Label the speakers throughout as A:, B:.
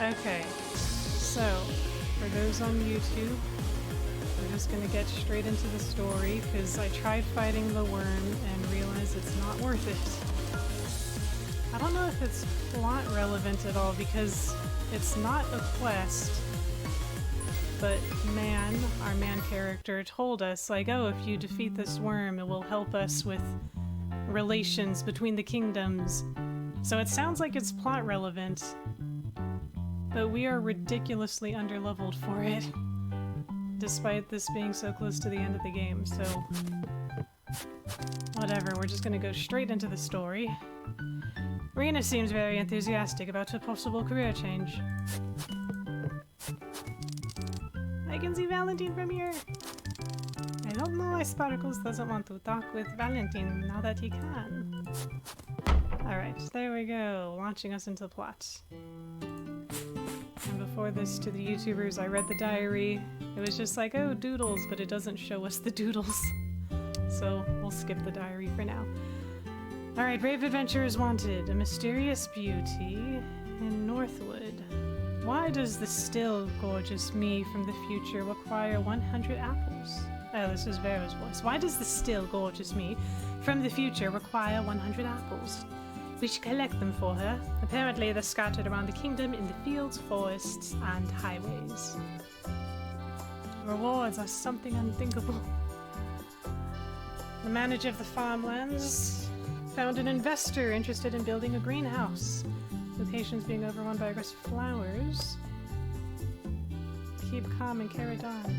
A: Okay, so for those on YouTube, we're just gonna get straight into the story because I tried fighting the worm and realized it's not worth it. I don't know if it's plot relevant at all because it's not a quest, but Man, our man character, told us, like, oh, if you defeat this worm, it will help us with relations between the kingdoms. So it sounds like it's plot relevant, but we are ridiculously underleveled for it, despite this being so close to the end of the game, so whatever, we're just gonna go straight into the story. Rena seems very enthusiastic about her possible career change. I can see Valentine from here! I don't know why Sparkles doesn't want to talk with Valentine now that he can. Alright, there we go, launching us into the plot. And before this, to the YouTubers, I read the diary. It was just like, oh, doodles, but it doesn't show us the doodles. So we'll skip the diary for now. Alright, brave adventurers wanted. A mysterious beauty in Northwood. Why does the still gorgeous me from the future require 100 apples? Oh, this is Vera's voice. Why does the still gorgeous me from the future require 100 apples? We should collect them for her. Apparently they're scattered around the kingdom in the fields, forests, and highways. Rewards are something unthinkable. The manager of the farmlands found an investor interested in building a greenhouse. Locations being overrun by aggressive flowers. Keep calm and carry on.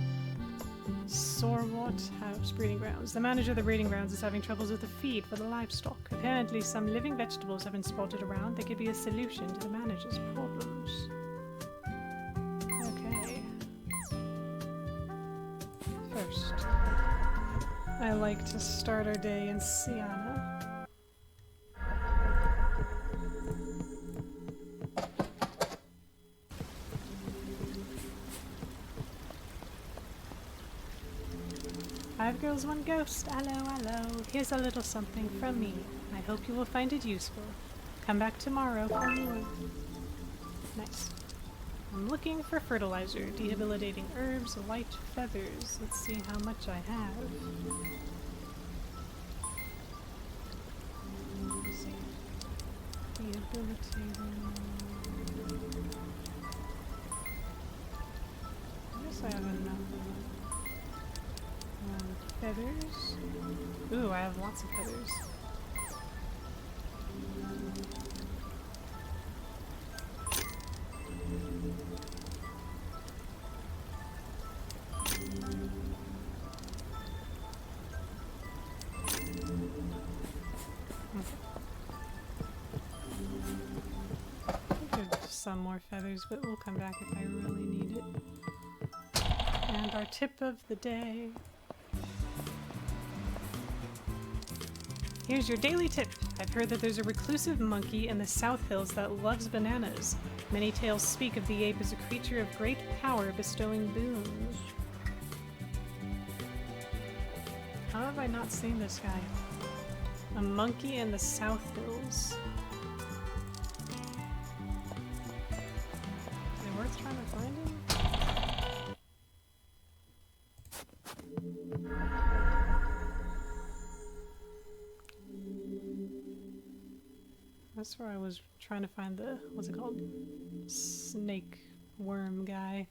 A: Sorwart House Breeding Grounds. The manager of the breeding grounds is having troubles with the feed for the livestock. Apparently some living vegetables have been spotted around that could be a solution to the manager's problems. Okay. First, I like to start our day in Siana. Five girls, one ghost. Hello, hello. Here's a little something from me. I hope you will find it useful. Come back tomorrow for more. Nice. I'm looking for fertilizer, debilitating herbs, white feathers. Let's see how much I have. Let's see. Debilitating. I guess I have enough. Feathers. Ooh, I have lots of feathers. Some more feathers, but we'll come back if I really need it. And our tip of the day. Here's your daily tip. I've heard that there's a reclusive monkey in the South Hills that loves bananas. Many tales speak of the ape as a creature of great power bestowing boons. How have I not seen this guy? A monkey in the South Hills. Is it worth trying to find him? That's where I was trying to find the, what's it called? Snake worm guy.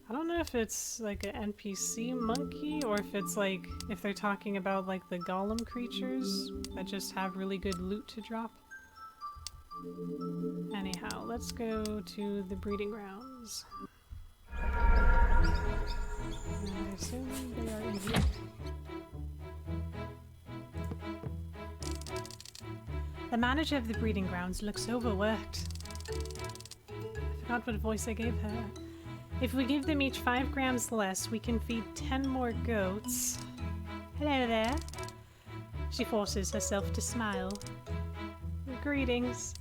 A: I don't know if it's like an NPC monkey or if it's like, if they're talking about like the golem creatures that just have really good loot to drop. Anyhow, let's go to the breeding grounds. I assume they are in here. The manager of the breeding grounds looks overworked. I forgot what voice I gave her. If we give them each 5 grams less, we can feed 10 more goats. Hello there. She forces herself to smile. Greetings.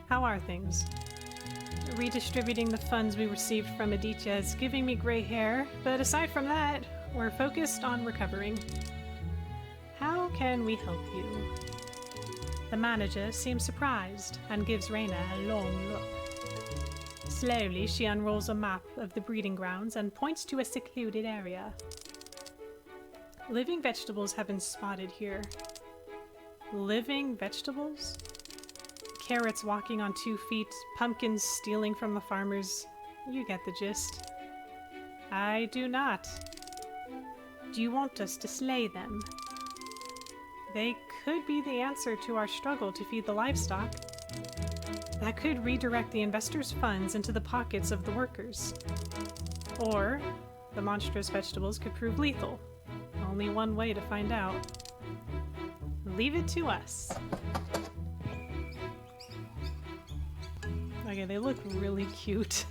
A: How are things? Redistributing the funds we received from Aditya is giving me gray hair, but aside from that, we're focused on recovering. How can we help you? The manager seems surprised and gives Raina a long look. Slowly, she unrolls a map of the breeding grounds and points to a secluded area. Living vegetables have been spotted here. Living vegetables? Carrots walking on 2 feet, pumpkins stealing from the farmers. You get the gist. I do not. Do you want us to slay them? They could be the answer to our struggle to feed the livestock. That could redirect the investors' funds into the pockets of the workers. Or the monstrous vegetables could prove lethal. Only one way to find out. Leave it to us. Okay, they look really cute.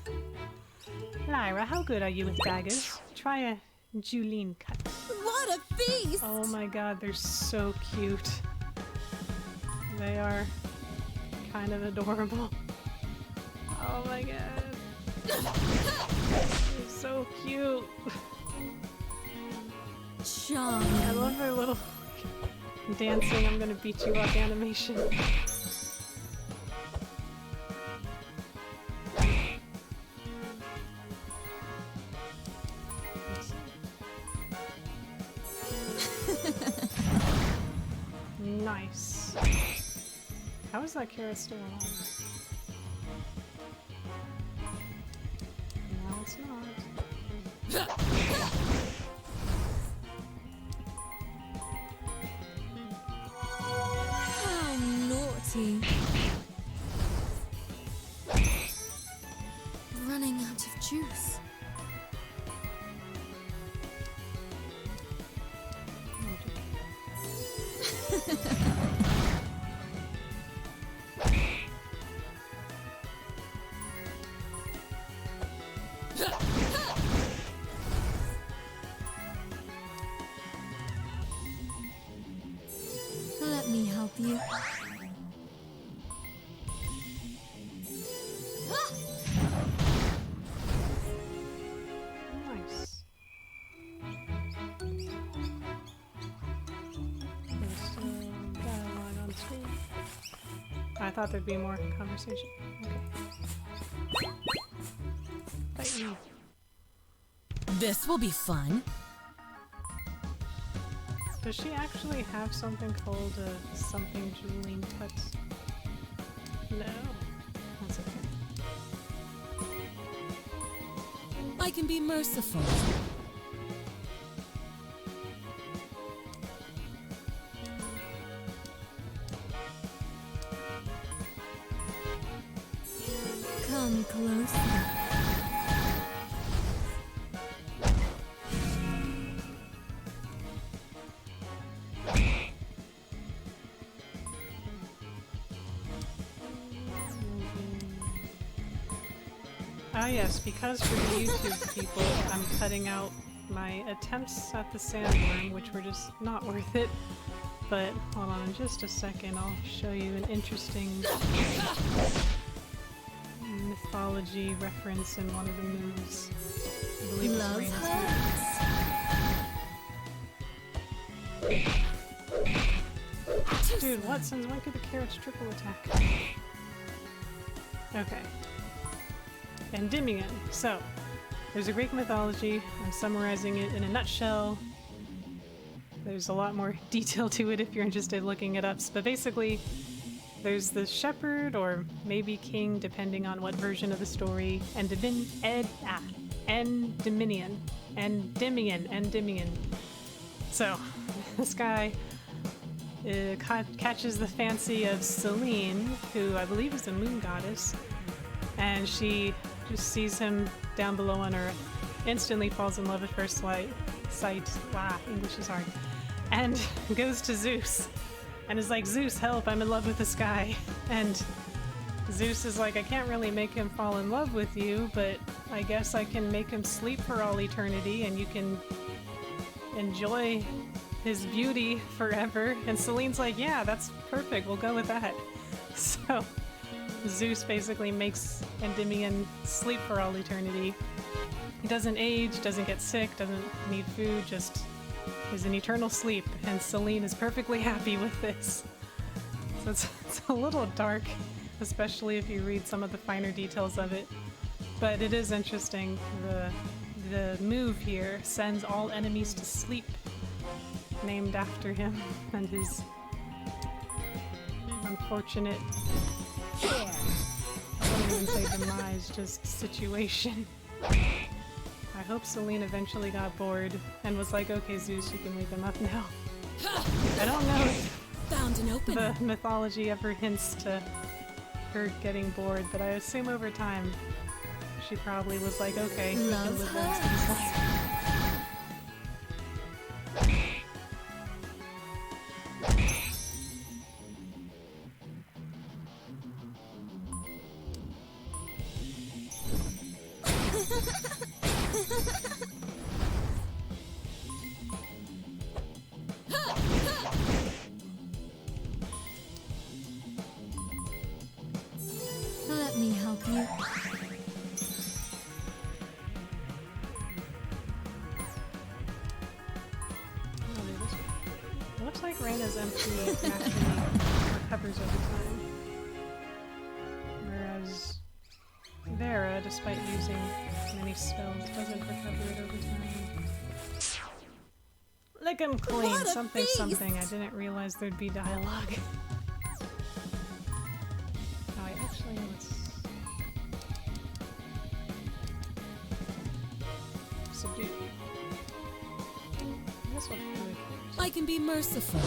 A: Lyra, how good are you with daggers? Try a Julene cut.
B: What a feast!
A: Oh my god, they're so cute. They are kind of adorable. Oh my god. They're so cute.
B: Charm.
A: I love their little dancing, I'm gonna beat you up animation. Nice. How is that carrot still alive? No, it's not.
B: How naughty. Running out of juice. Let me help you.
A: Nice. There's still dialogue on screen. I thought there'd be more conversation. Okay. Fight me.
B: This will be fun.
A: Does she actually have something called something Julene cuts? No. That's okay.
B: I can be merciful. Come closer.
A: Ah yes, because for the YouTube people, I'm cutting out my attempts at the sandworm, which were just not worth it. But hold on in just a second, I'll show you an interesting mythology reference in one of the moves. I believe it's
B: Love
A: Raina's move. Dude, what? Since when could the carrots triple attack? Okay. Endymion. So, there's a Greek mythology. I'm summarizing it in a nutshell. There's a lot more detail to it if you're interested in looking it up. But basically, there's the shepherd, or maybe king, depending on what version of the story, Endymion. So, this guy catches the fancy of Selene, who I believe is the moon goddess, and she just sees him down below on Earth, instantly falls in love at first sight. Wow, English is hard. And goes to Zeus and is like, Zeus, help, I'm in love with this guy. And Zeus is like, I can't really make him fall in love with you, but I guess I can make him sleep for all eternity and you can enjoy his beauty forever. And Selene's like, yeah, that's perfect, we'll go with that. So Zeus basically makes Endymion sleep for all eternity. He doesn't age, doesn't get sick, doesn't need food, just is in eternal sleep, and Selene is perfectly happy with this. So it's a little dark, especially if you read some of the finer details of it. But it is interesting. The move here sends all enemies to sleep, named after him and his unfortunate, I wouldn't even say demise, just situation. I hope Celine eventually got bored and was like, okay, Zeus, you can wake him up now. I don't know if
B: Found an opening.
A: the mythology ever hints to her getting bored, but I assume over time she probably was like, okay, we can live the rest of his life.
B: Let me help you.
A: I'll do this one. It looks like Reyna's MP naturally recovers over time. Whereas Vera, despite using many spells, doesn't recover it over time. Lick 'em clean,
B: What a
A: something
B: beast!
A: something. I didn't realize there'd be dialogue. Oh, I actually let's subdue. This will do it.
B: I can be merciful.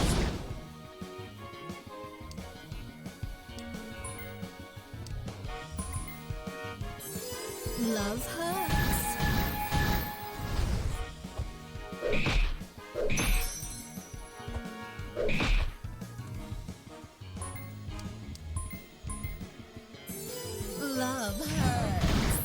B: Love hurts. Love hurts.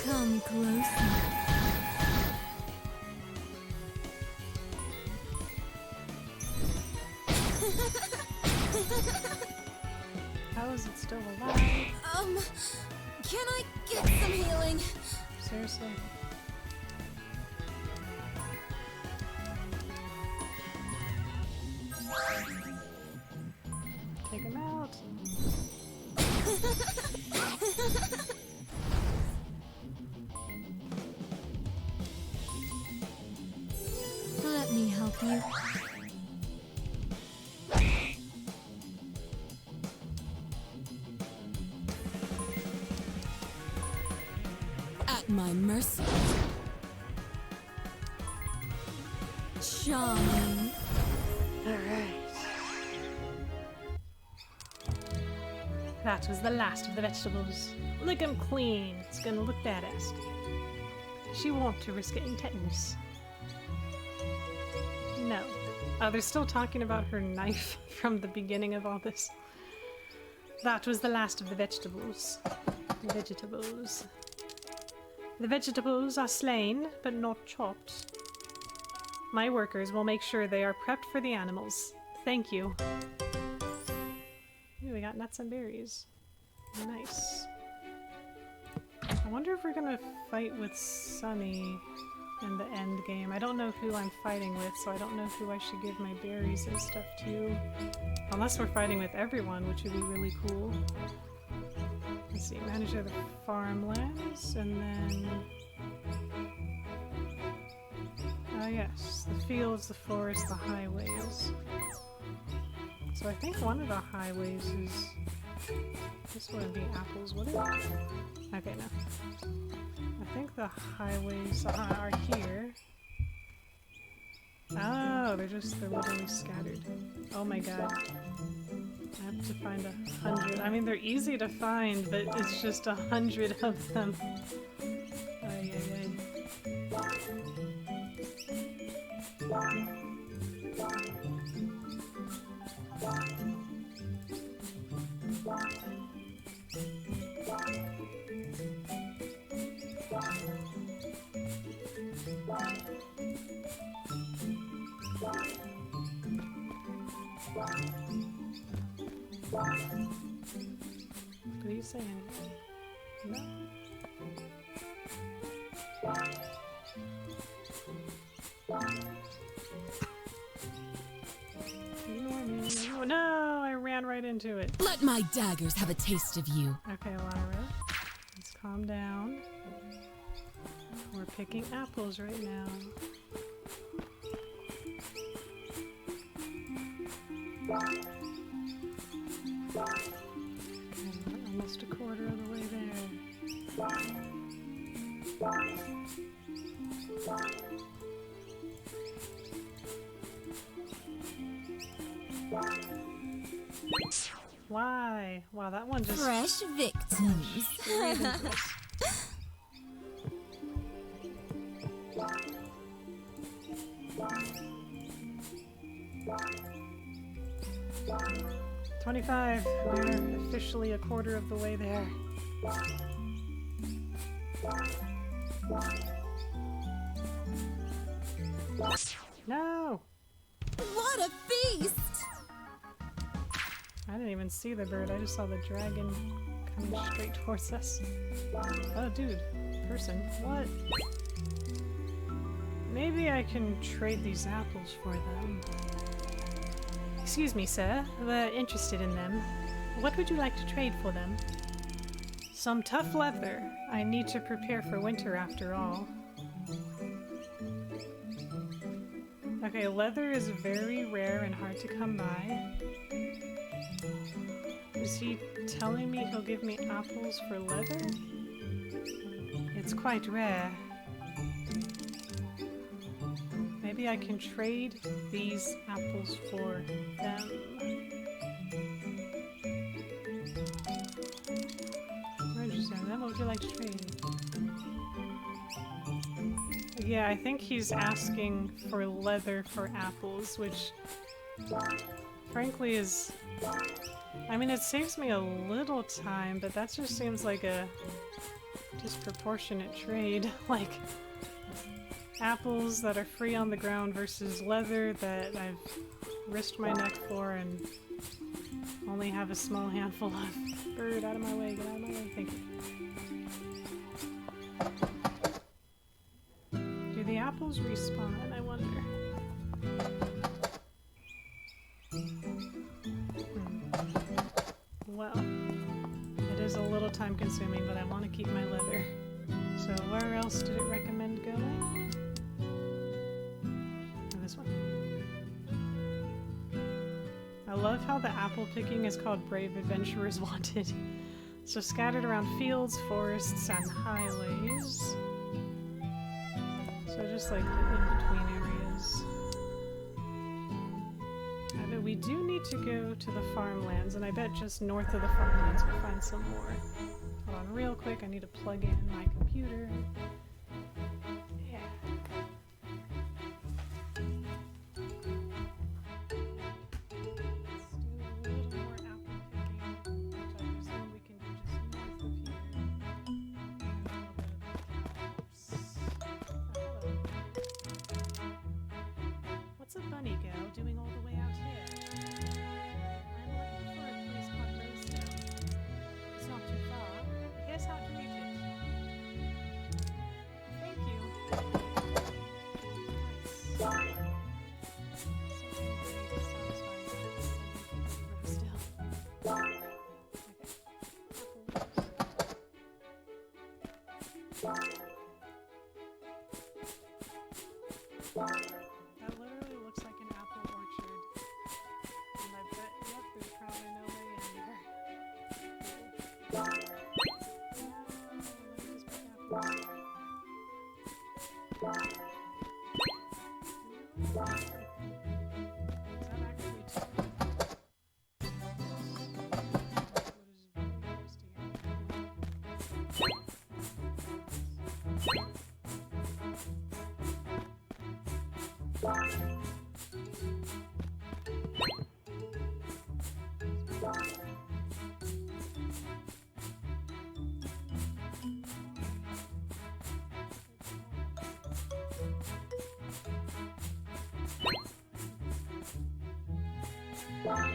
B: Come closer.
A: How is it still alive?
B: Can I get some healing?
A: Seriously? Take him out.
B: Let me help you. At my mercy. Charming.
A: Alright. That was the last of the vegetables. Lick 'em clean. It's gonna look badass. She won't to risk getting tetanus. No. Oh, they're still talking about her knife from the beginning of all this. That was the last of the vegetables. The vegetables. The vegetables are slain, but not chopped. My workers will make sure they are prepped for the animals. Thank you. Ooh, we got nuts and berries. Nice. I wonder if we're gonna fight with Sunny in the end game. I don't know who I'm fighting with, so I don't know who I should give my berries and stuff to. Unless we're fighting with everyone, which would be really cool. Let's see, manager the farmlands, and then... yes, the fields, the forests, the highways. So I think one of the highways is... This wouldn't be apples, would it? Okay, no. I think the highways are here. Oh, they're literally scattered. Oh my god. I have to find 100. I mean, they're easy to find, but it's just 100 of them. Ay, ay, ay. Did he say anything? No. Ignore me. Oh, no, I ran right into it.
B: Let my daggers have a taste of you.
A: Okay, Lyra, let's calm down. We're picking apples right now. Okay, we're almost a quarter of the way there. Why? Wow, that one just...
B: Fresh victims.
A: straight into us. $25. We're officially a quarter of the way there. No!
B: What a feast!
A: I didn't even see the bird, I just saw the dragon coming straight towards us. Oh, dude. Person. What? Maybe I can trade these apples for them. Excuse me, sir. We're interested in them. What would you like to trade for them? Some tough leather. I need to prepare for winter after all. Okay, leather is very rare and hard to come by. Is he telling me he'll give me apples for leather? It's quite rare. Maybe I can trade these apples for them. Interesting. Then what would you like to trade? Yeah, I think he's asking for leather for apples, which frankly is... I mean, it saves me a little time, but that just seems like a disproportionate trade. Like, apples that are free on the ground versus leather that I've risked my neck for and only have a small handful of. Bird, out of my way, get out of my way, thank you. Do the apples respawn, I wonder? Well, it is a little time consuming, but I want to keep my leather. So where else did it recommend going? Oh, this one. I love how the apple picking is called Brave Adventurers Wanted. So scattered around fields, forests, and highways. So just like the in-between areas. But we do need to go to the farmlands, and I bet just north of the farmlands we'll find some more. Hold on real quick, I need to plug in my computer. Yeah. Let's do a little more apple picking, which I presume we can do just north of here. And a little bit of the cows. What's a bunny girl doing all the way out here? I'm looking for a place called Rosedale. It's not too far. Here's how to reach it. Thank you. Nice. Something very satisfying about Rosedale. Okay. That literally looks like an apple orchard. And I bet, yep, there's probably no way in here. No, let me just pick apples. Is that actually too? What is very close to here.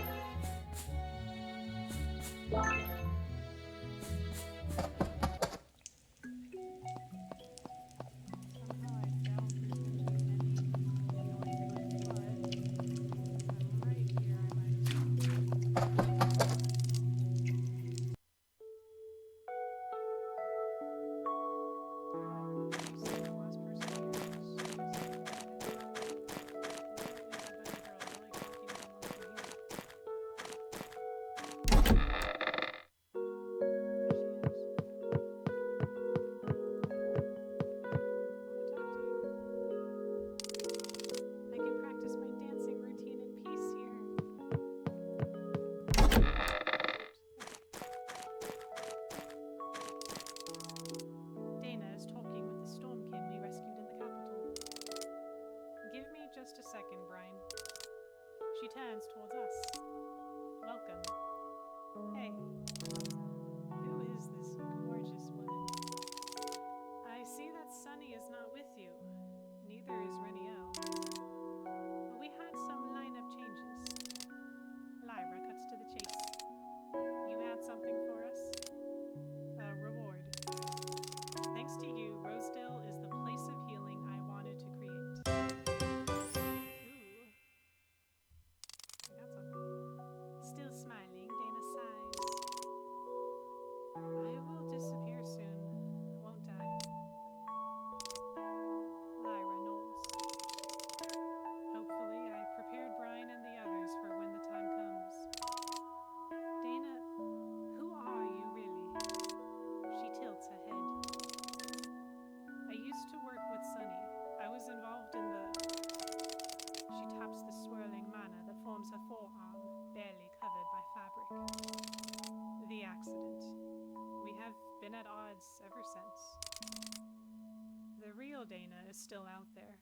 A: real Dana is still out there.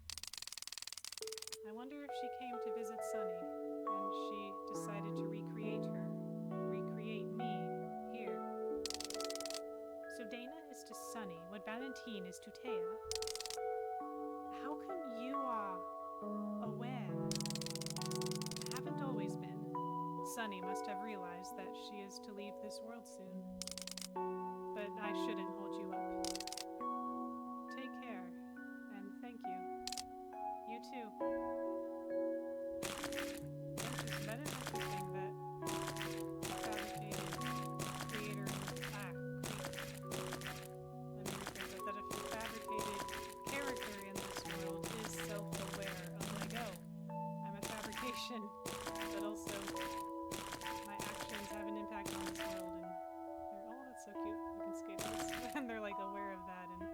A: I wonder if she came to visit Sunny, and she decided to recreate me here. So Dana is to Sunny what Valentine is to Thea. How come you are aware? I haven't always been. Sunny must have realized that she is to leave this world soon. But I shouldn't hold you up. Take care, and thank you. You too. That is interesting that fabricated creator that a fabricated character in this world is self-aware of like, oh, I'm a fabrication, but also my actions have an impact on this world, and they're, oh, that's so cute. I can skate this. And they're like aware of that and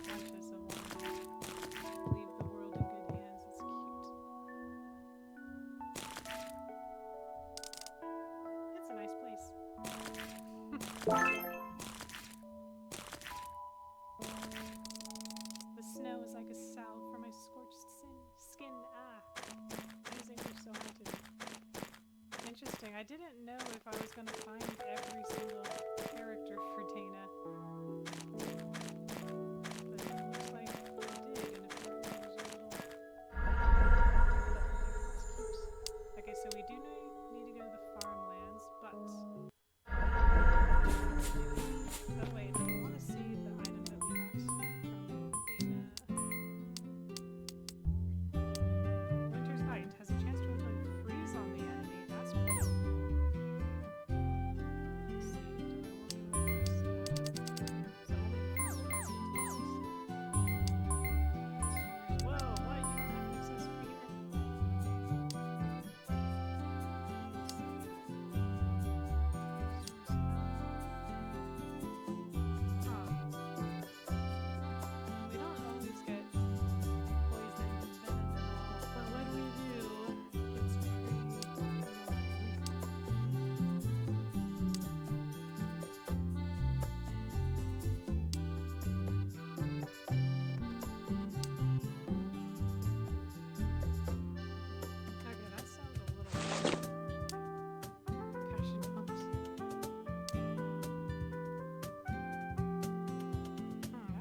A: conscious of wanting to leave the world in good hands. It's cute. It's a nice place. The snow is like a salve for my scorched skin. These English so hard to do. Interesting. I didn't know if I was going to find every single character for Dana. But it looks like I did, and if there's a little... Okay, so we do need to go to the farmlands, but... Oh wait, I want to see the item that we got from Dana. Winter's Bite has a chance to inflict freeze on the enemy. That's cool. Let's see, do I want to release that? Whoa, what? You have access here? We don't always get poison and venom and all, but when we do, it's pretty annoying. Okay, that sounds a little passion bumps.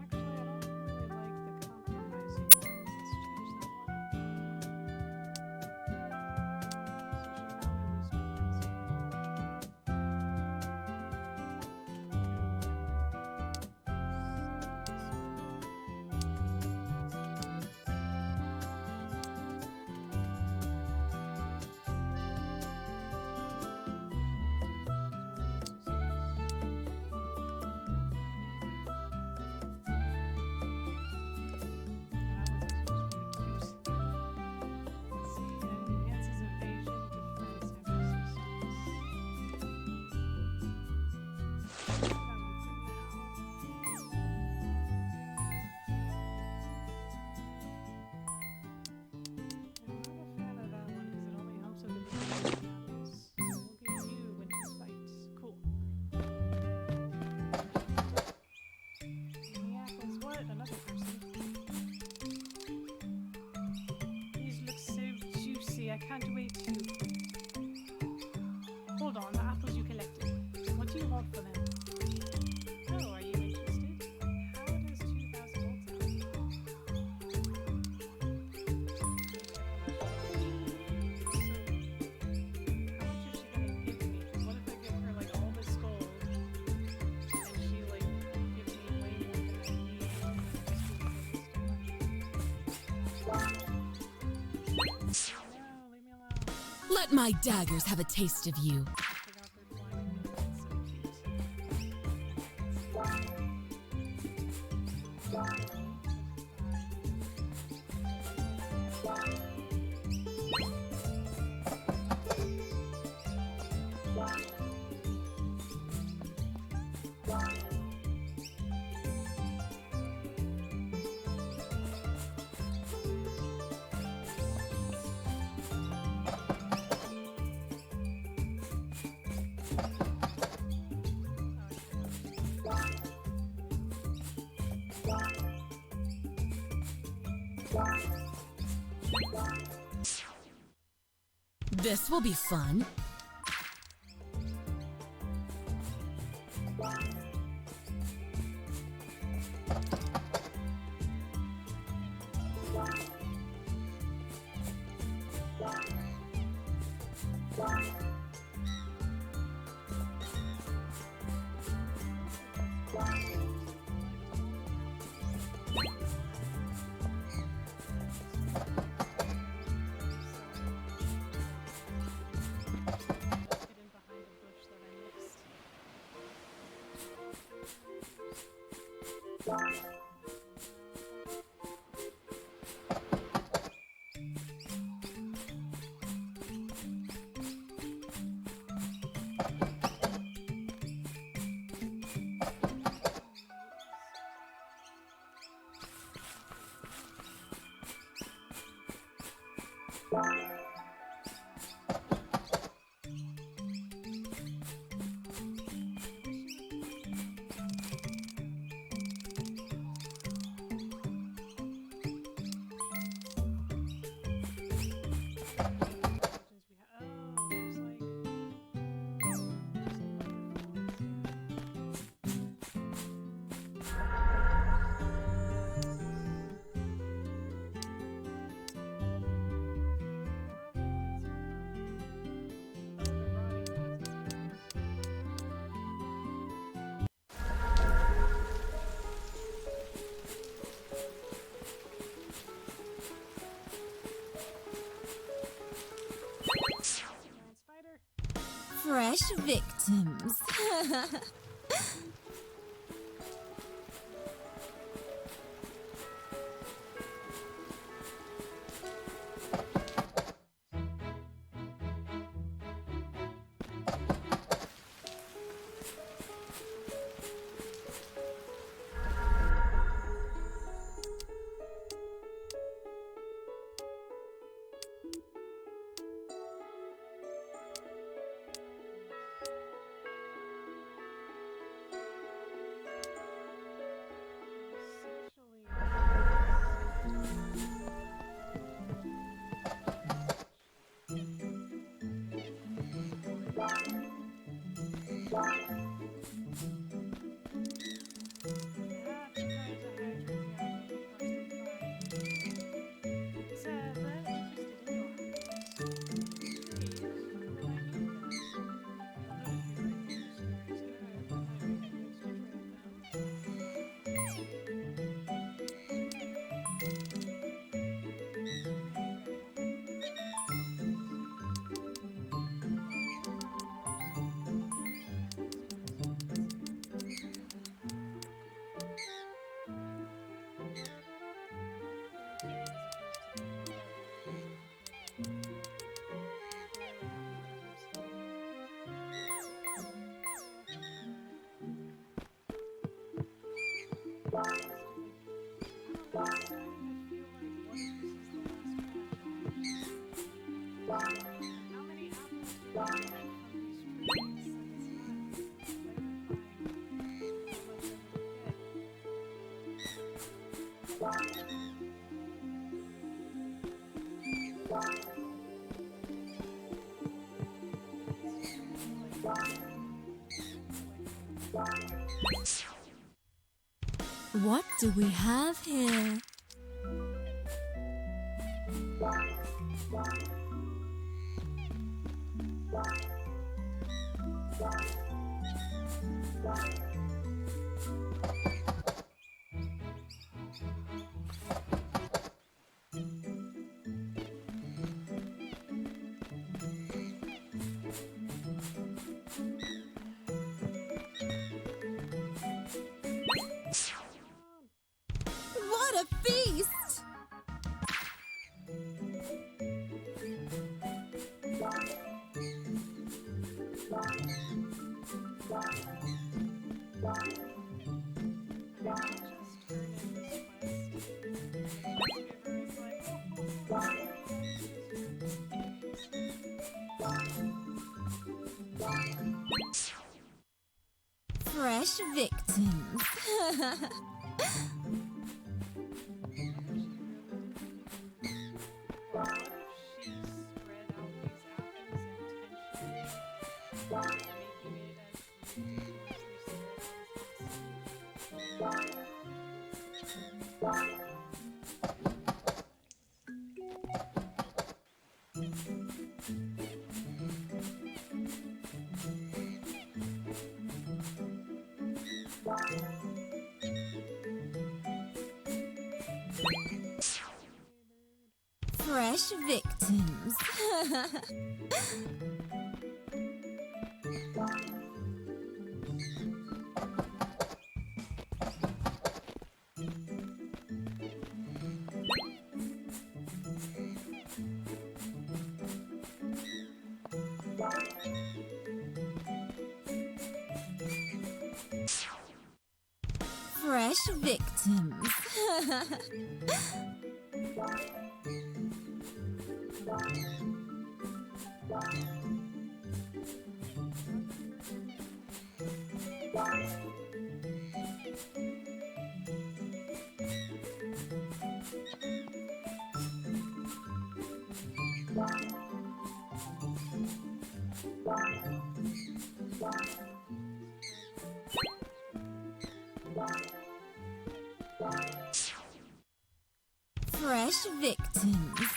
A: Actually, I don't really like the compromising ones. Let's change that one. So she probably was I can't wait to... Hold on, the apples you collected. What do you want for them? Oh, are you interested? How does 2,000 volts sound? So, how much is she gonna give me? Because what if I give her like all this gold and she like gives me way more than I need and just too much? No, leave me alone.
B: Let my daggers have a taste of you.
A: I forgot they're flying. That's so cute.
B: This will be fun. Fresh victims. What do we have here? What a feast! Fresh victims. Fresh victims. Fresh victims. Fresh victims.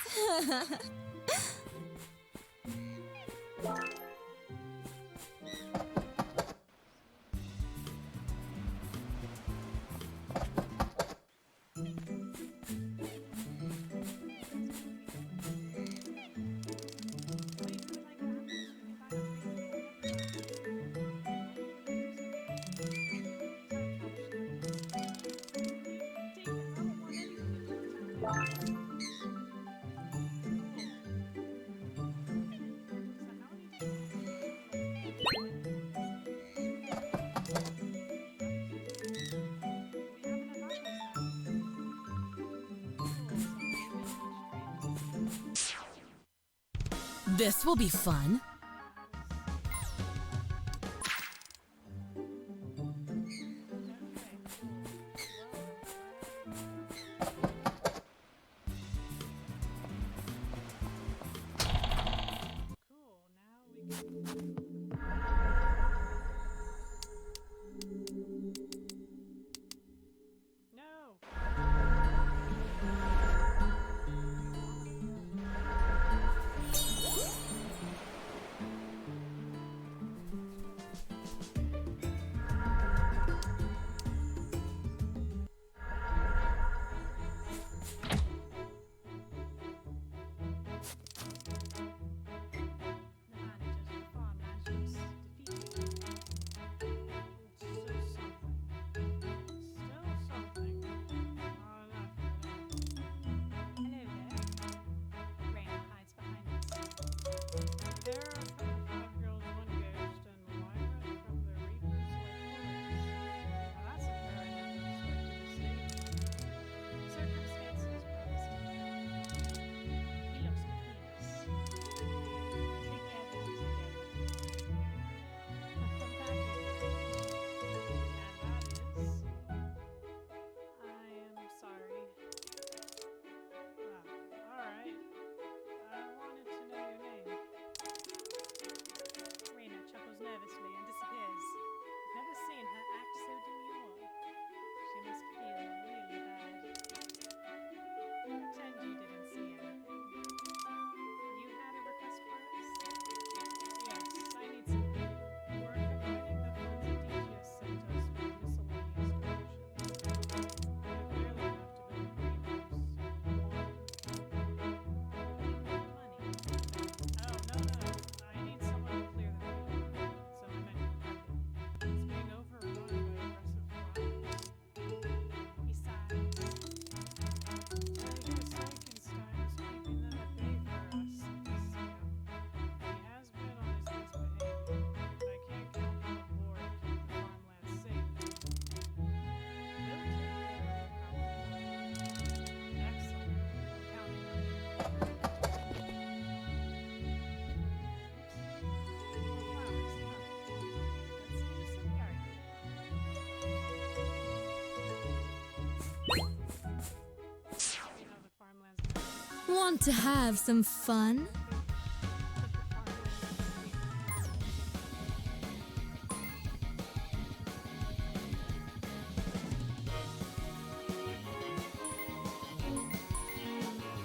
C: This will be fun.
A: Cool, now we can... No! There are from the Five Girls, One Ghost, and Lyra from the Reapers Like Bullets. Now that's a pair I never expected to see. Circumstances brought us together. He looks between us. Together. I am sorry. Alright. I wanted to know your name. Rena chuckles nervously and disappears. I've never seen her act so demure. She must feel really bad. Pretend you didn't see anything. You had a request for us? Yes, I need some work combining the funds Aditya sent us with miscellaneous donations. We have barely enough to build a greenhouse. Money. Oh, no. I need someone to clear the way. So I meant carpet. It's being overrun by aggressive flies. He sighs. I guess Frankenstein is keeping them at bay for us. He has been on his best behavior, but I can't count him aboard to keep the farmland safe. He'll take care of the problem. Excellent. I'm counting on you. Flowers, huh? Let's do some gardening. You know the farmland's
C: Want to have some fun?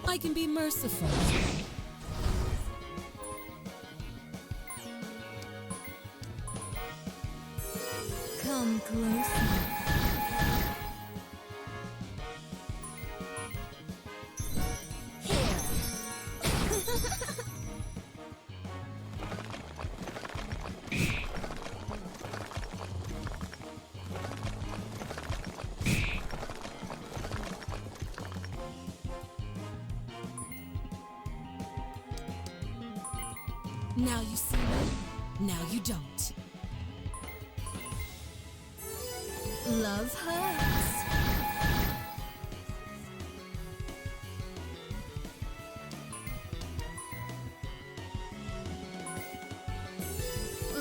C: I can be merciful. Come closer. Now you see me, now you don't. Love hurts.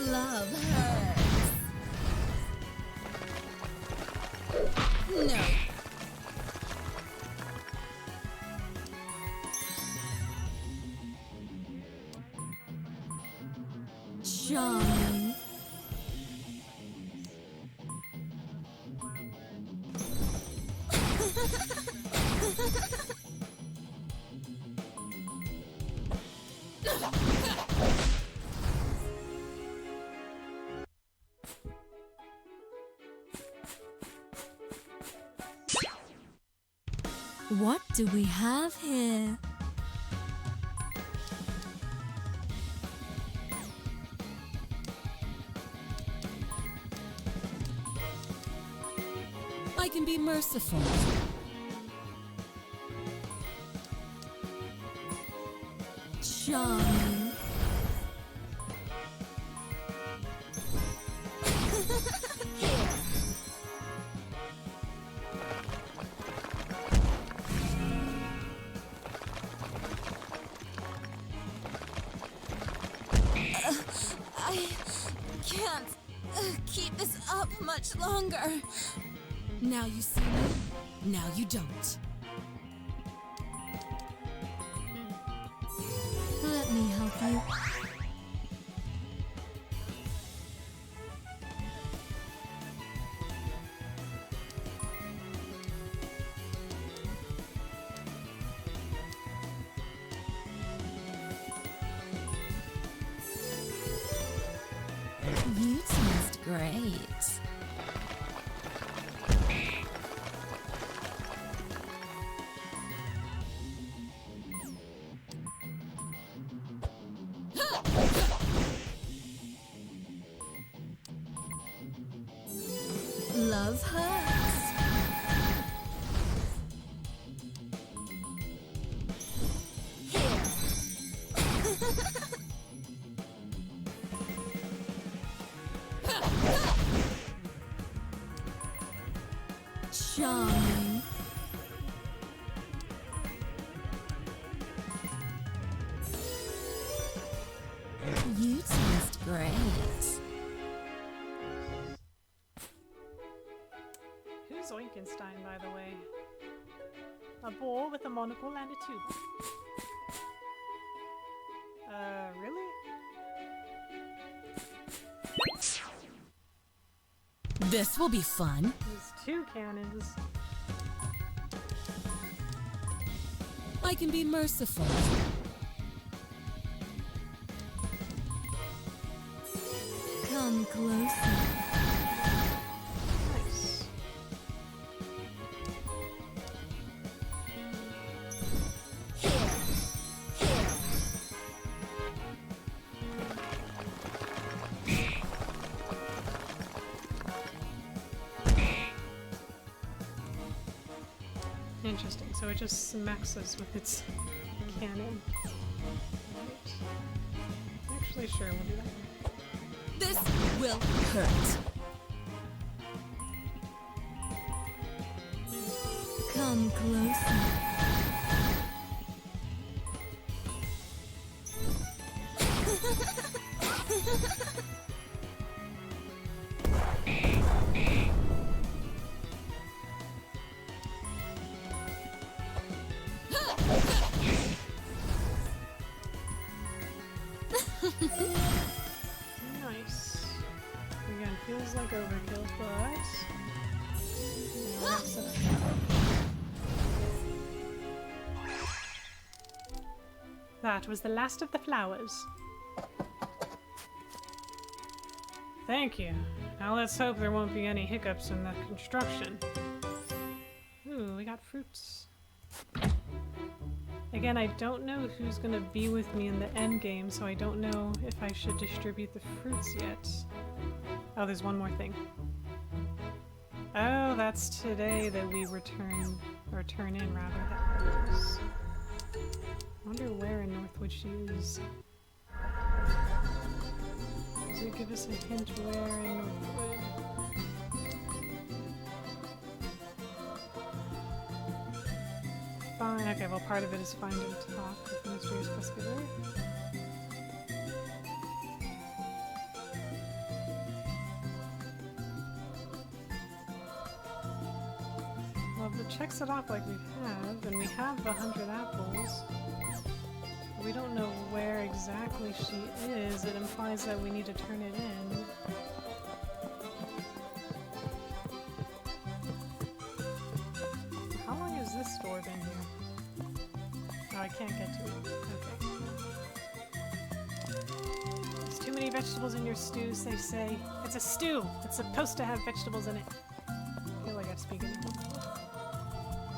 C: Love hurts. No. Charming. What do we have here? I can be merciful. Charming.
B: I can't keep this up much longer.
C: Now you see me, now you don't. Let me help you. You taste great. Love hurts. Charming. You taste great.
A: Who's Oinkenstein, by the way? A boar with a monocle and a tuba. Really?
C: This will be fun.
A: There's two cannons.
C: I can be merciful. Come closer.
A: Nice. Interesting, so it just smacks us with its cannon. Right. Actually, sure, we'll do that.
C: This will hurt. Come closer.
A: Nice. Again, feels like overkill, but... That was the last of the flowers. Thank you. Now let's hope there won't be any hiccups in the construction. Ooh, we got fruits. Again, I don't know who's gonna be with me in the end game, so I don't know if I should distribute the fruits yet. Oh, there's one more thing. Oh, that's today that we return, or turn in rather, that rose. I wonder where in Northwood she is. Does it give us a hint where in Northwood? Fine, okay, well part of it is find and talk with the mysterious Quetzalcoatl. Well, if it checks it off like we have, and we have the 100 apples, we don't know where exactly she is. It implies that we need to turn it in. How long has this store been here? Oh, I can't get to it. Okay. There's too many vegetables in your stews, they say. It's a stew! It's supposed to have vegetables in it. I feel like I've spoken it before.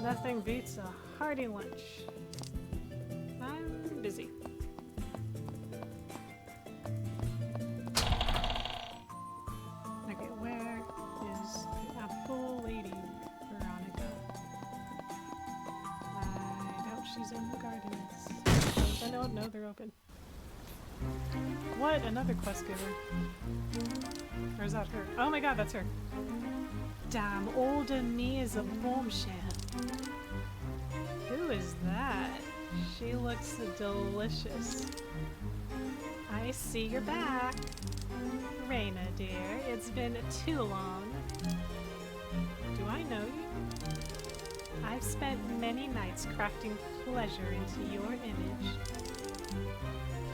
A: Nothing beats a hearty lunch. I'm busy. Okay, where is the apple lady, Veronica? I doubt she's in the gardens. Oh, no, they're open. What? Another quest giver. Or is that her? Oh my god, that's her. Damn, older me is a bombshell. Who is that? She looks delicious. I see you're back. Raina, dear, it's been too long. Do I know you? I've spent many nights crafting pleasure into your image.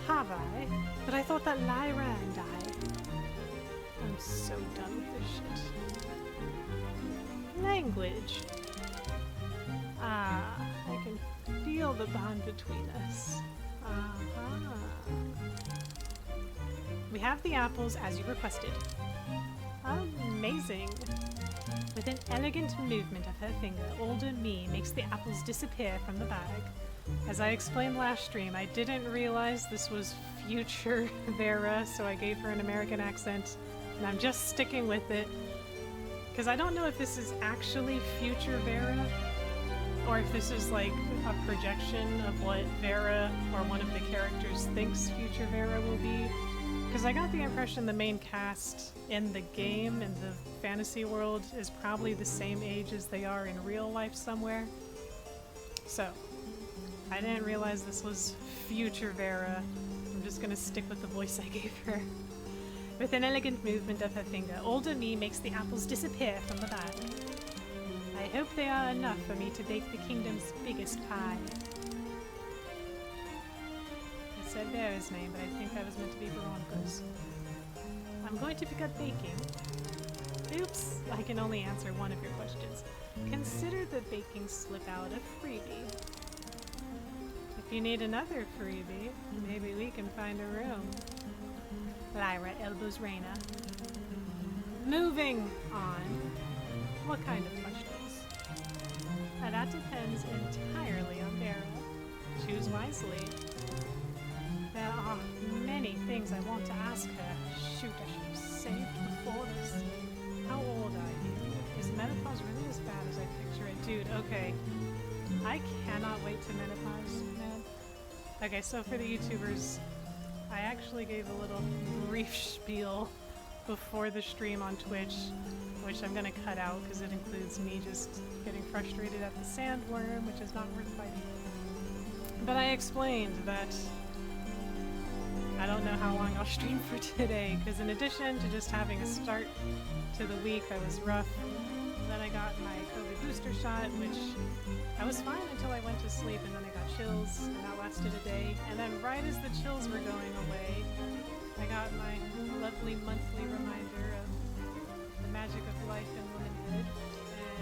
A: Have I? But I thought that Lyra and I'm so done with this shit. Language. Ah, I can feel the bond between us. We have the apples as you requested. Amazing. With an elegant movement of her finger, older me makes the apples disappear from the bag. As I explained last stream, I didn't realize this was future Vera, so I gave her an American accent, and I'm just sticking with it. Because I don't know if this is actually future Vera, or if this is like a projection of what Vera, or one of the characters, thinks future Vera will be. Because I got the impression the main cast in the game, in the fantasy world, is probably the same age as they are in real life somewhere. So, I didn't realize this was future Vera. I'm just gonna stick with the voice I gave her. With an elegant movement of her finger, older me makes the apples disappear from the bag. I hope they are enough for me to bake the kingdom's biggest pie. I said Vera's name, but I think that was meant to be Veronica's. I'm going to pick up baking. Oops, I can only answer one of your questions. Consider the baking slip out a freebie. If you need another freebie, maybe we can find a room. Lyra elbows Raina. Moving on. What kind of questions? That depends entirely on Vera. Choose wisely. There are many things I want to ask her. Shoot, I should have saved before this. How old are you? Is menopause really as bad as I picture it? Dude, okay. I cannot wait to menopause, man. Okay, so for the YouTubers, I actually gave a little brief spiel before the stream on Twitch, which I'm gonna cut out because it includes me just getting frustrated at the sandworm, which is not worth fighting. But I explained that I don't know how long I'll stream for today, because in addition to just having a start to the week that was rough, then I got my COVID booster shot, which I was fine until I went to sleep, and then I got chills, and that lasted a day. And then right as the chills were going away, I got my lovely monthly reminder of the magic of life and womanhood,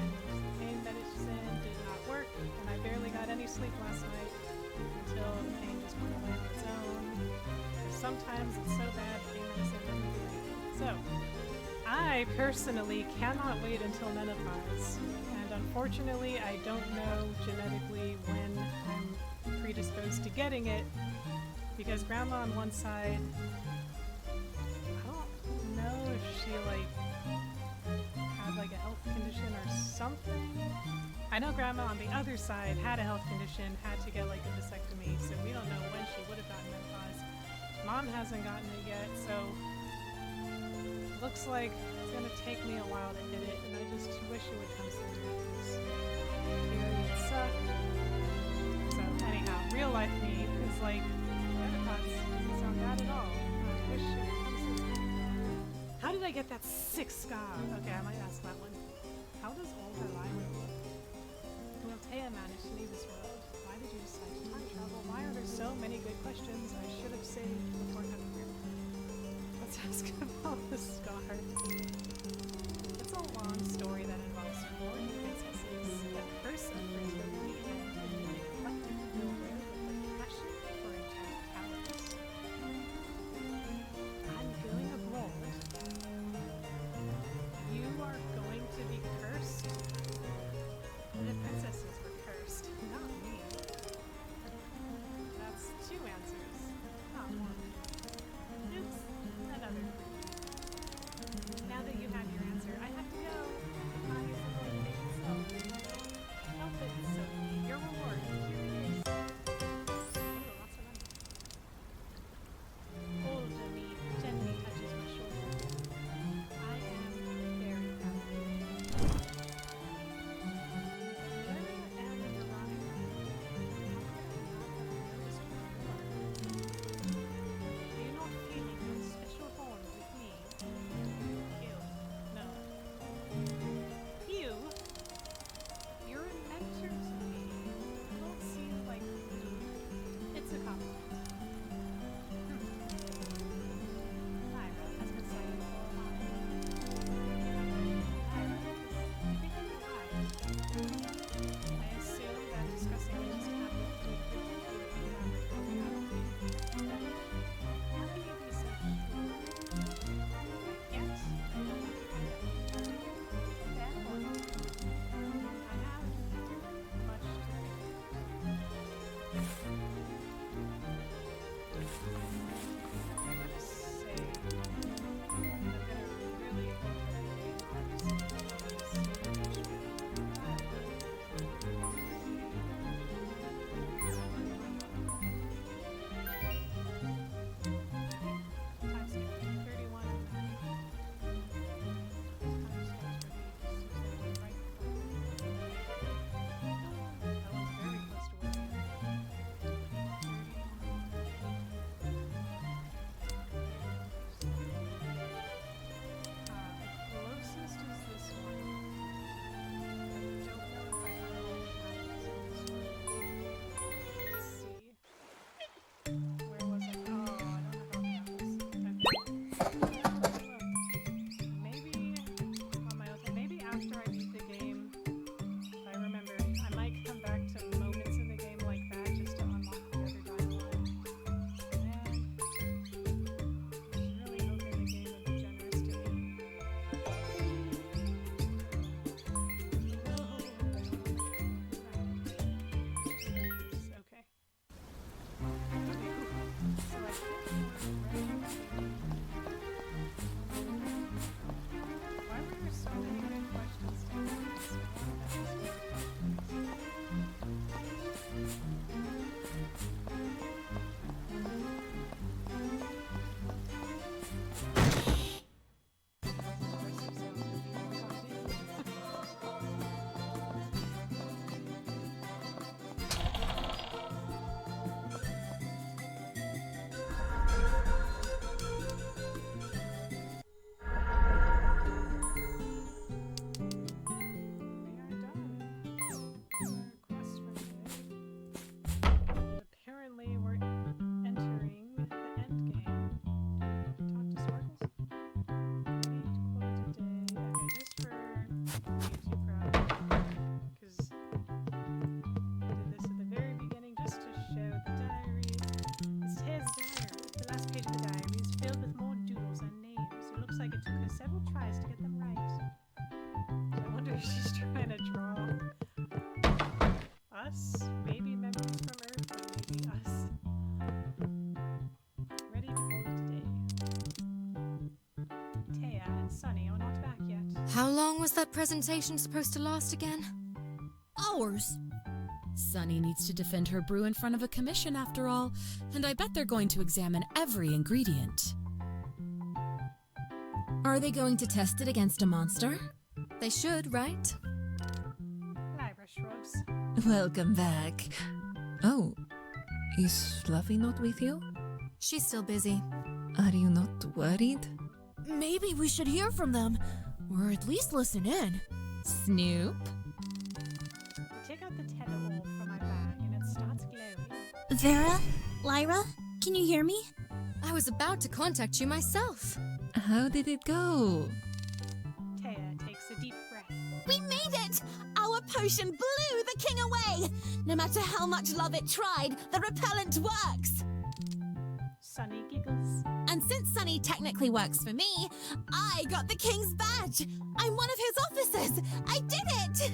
A: and pain medicine did not work, and I barely got any sleep last night until until the pain just went away on its own. Sometimes it's so bad, pain medicine doesn't do anything. So, I personally cannot wait until menopause, and unfortunately I don't know genetically when I'm predisposed to getting it, because Grandma on one side, I don't know if she like had like a health condition or something. I know Grandma on the other side had a health condition, had to get like a vasectomy, so we don't know when she would have gotten menopause. Mom hasn't gotten it yet, so looks like it's gonna take me a while to hit it, and I just wish it would come sooner. Periods suck. So anyhow, real life me is like, menopause doesn't sound bad at all. I wish it would come sooner. How did I get that 6 ska? Okay, I might ask that one. How does older Lyra look? Will Taya manage to leave this world? Why did you decide to time travel? Why are there so many good questions I should have saved before coming here? Let's ask about the scar. It's a long story that involves 4 princesses, a curse of fertility, and an eclectic builder with a passion for enchanted towers. I'm feeling abroad. You are going to be cursed? The princesses were cursed, not me. That's 2 answers, not 1. Oops, another 3. Now that you have your answer, I have to go. us. Maybe memories from Earth, or maybe us. Ready to call it a day. Taya and Sunny are not back yet.
C: How long was that presentation supposed to last again?
B: Hours.
C: Sunny needs to defend her brew in front of a commission after all, and I bet they're going to examine every ingredient. Are they going to test it against a monster? They should, right?
A: Lyra shrugs.
D: Welcome back. Oh, is Fluffy not with you?
C: She's still busy.
D: Are you not worried?
B: Maybe we should hear from them, or at least listen in.
C: Snoop?
A: I take out the tether orb from my bag and it starts glowing.
B: Vera? Lyra? Can you hear me?
C: I was about to contact you myself.
D: How did it go?
A: Taya takes a deep breath.
B: We made it! Our potion blew the king away! No matter how much love it tried, the repellent works!
A: Sunny giggles.
B: And since Sunny technically works for me, I got the king's badge! I'm one of his officers! I did it!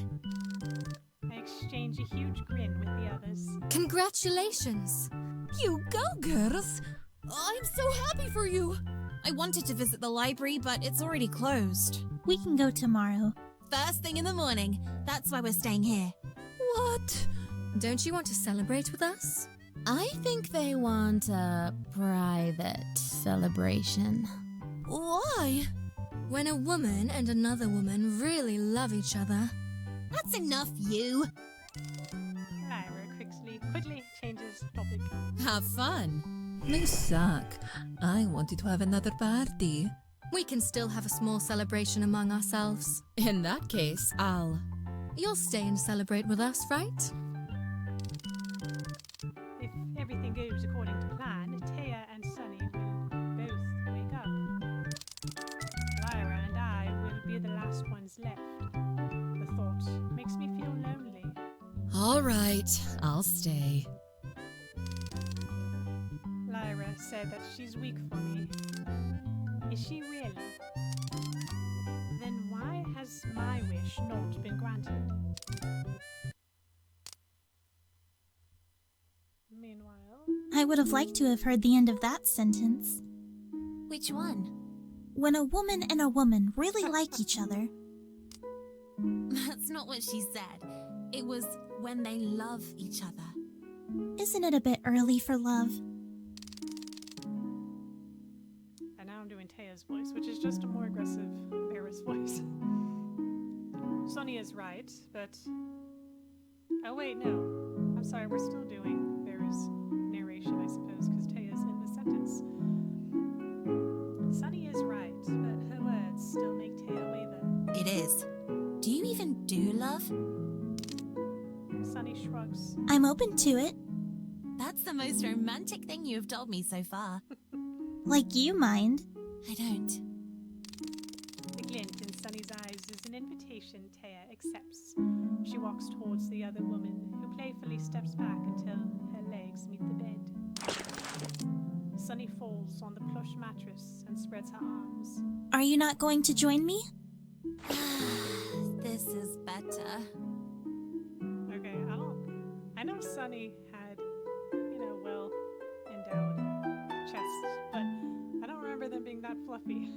A: I exchange a huge grin with the others.
C: Congratulations.
B: You go, girls! I'm so happy for you! I wanted to visit the library, but it's already closed.
E: We can go tomorrow.
B: First thing in the morning. That's why we're staying here.
C: What? Don't you want to celebrate with us?
E: I think they want a private celebration.
B: Why?
C: When a woman and another woman really love each other.
B: That's enough, you.
A: Lyra quickly changes topic.
C: Have fun.
D: They suck. I wanted to have another party.
C: We can still have a small celebration among ourselves. In that case, You'll stay and celebrate with us, right?
A: If everything goes according to plan, Taya and Sunny will both wake up. Lyra and I will be the last ones left. The thought makes me feel lonely.
C: All right, I'll stay.
A: Lyra said that she's weak for me. Is she really? Then why has my wish not been granted? Meanwhile,
E: I would have liked to have heard the end of that sentence.
B: Which one?
E: When a woman and a woman really like each other.
B: That's not what she said. It was when they love each other.
E: Isn't it a bit early for love?
A: and now I'm doing Taya's voice, which is just a more aggressive Lyra's voice. Sonny is right, but... Oh wait, no. I'm sorry, we're still doing Lyra's narration, I suppose, because Taya's in the sentence. Sonny is right, but her words still make Taya waver.
B: It is. Do you even do love?
A: Sonny shrugs.
E: I'm open to it.
B: That's the most romantic thing you've told me so far.
E: Like you mind.
B: I don't.
A: The glint in Sonny's eyes is an invitation Taya accepts. She walks towards the other woman, who playfully steps back until her legs meet the bed. Sonny falls on the plush mattress and spreads her arms.
E: Are you not going to join me?
B: This is better.
A: Okay, I know Sonny had, well-endowed chests, but I don't remember them being that fluffy.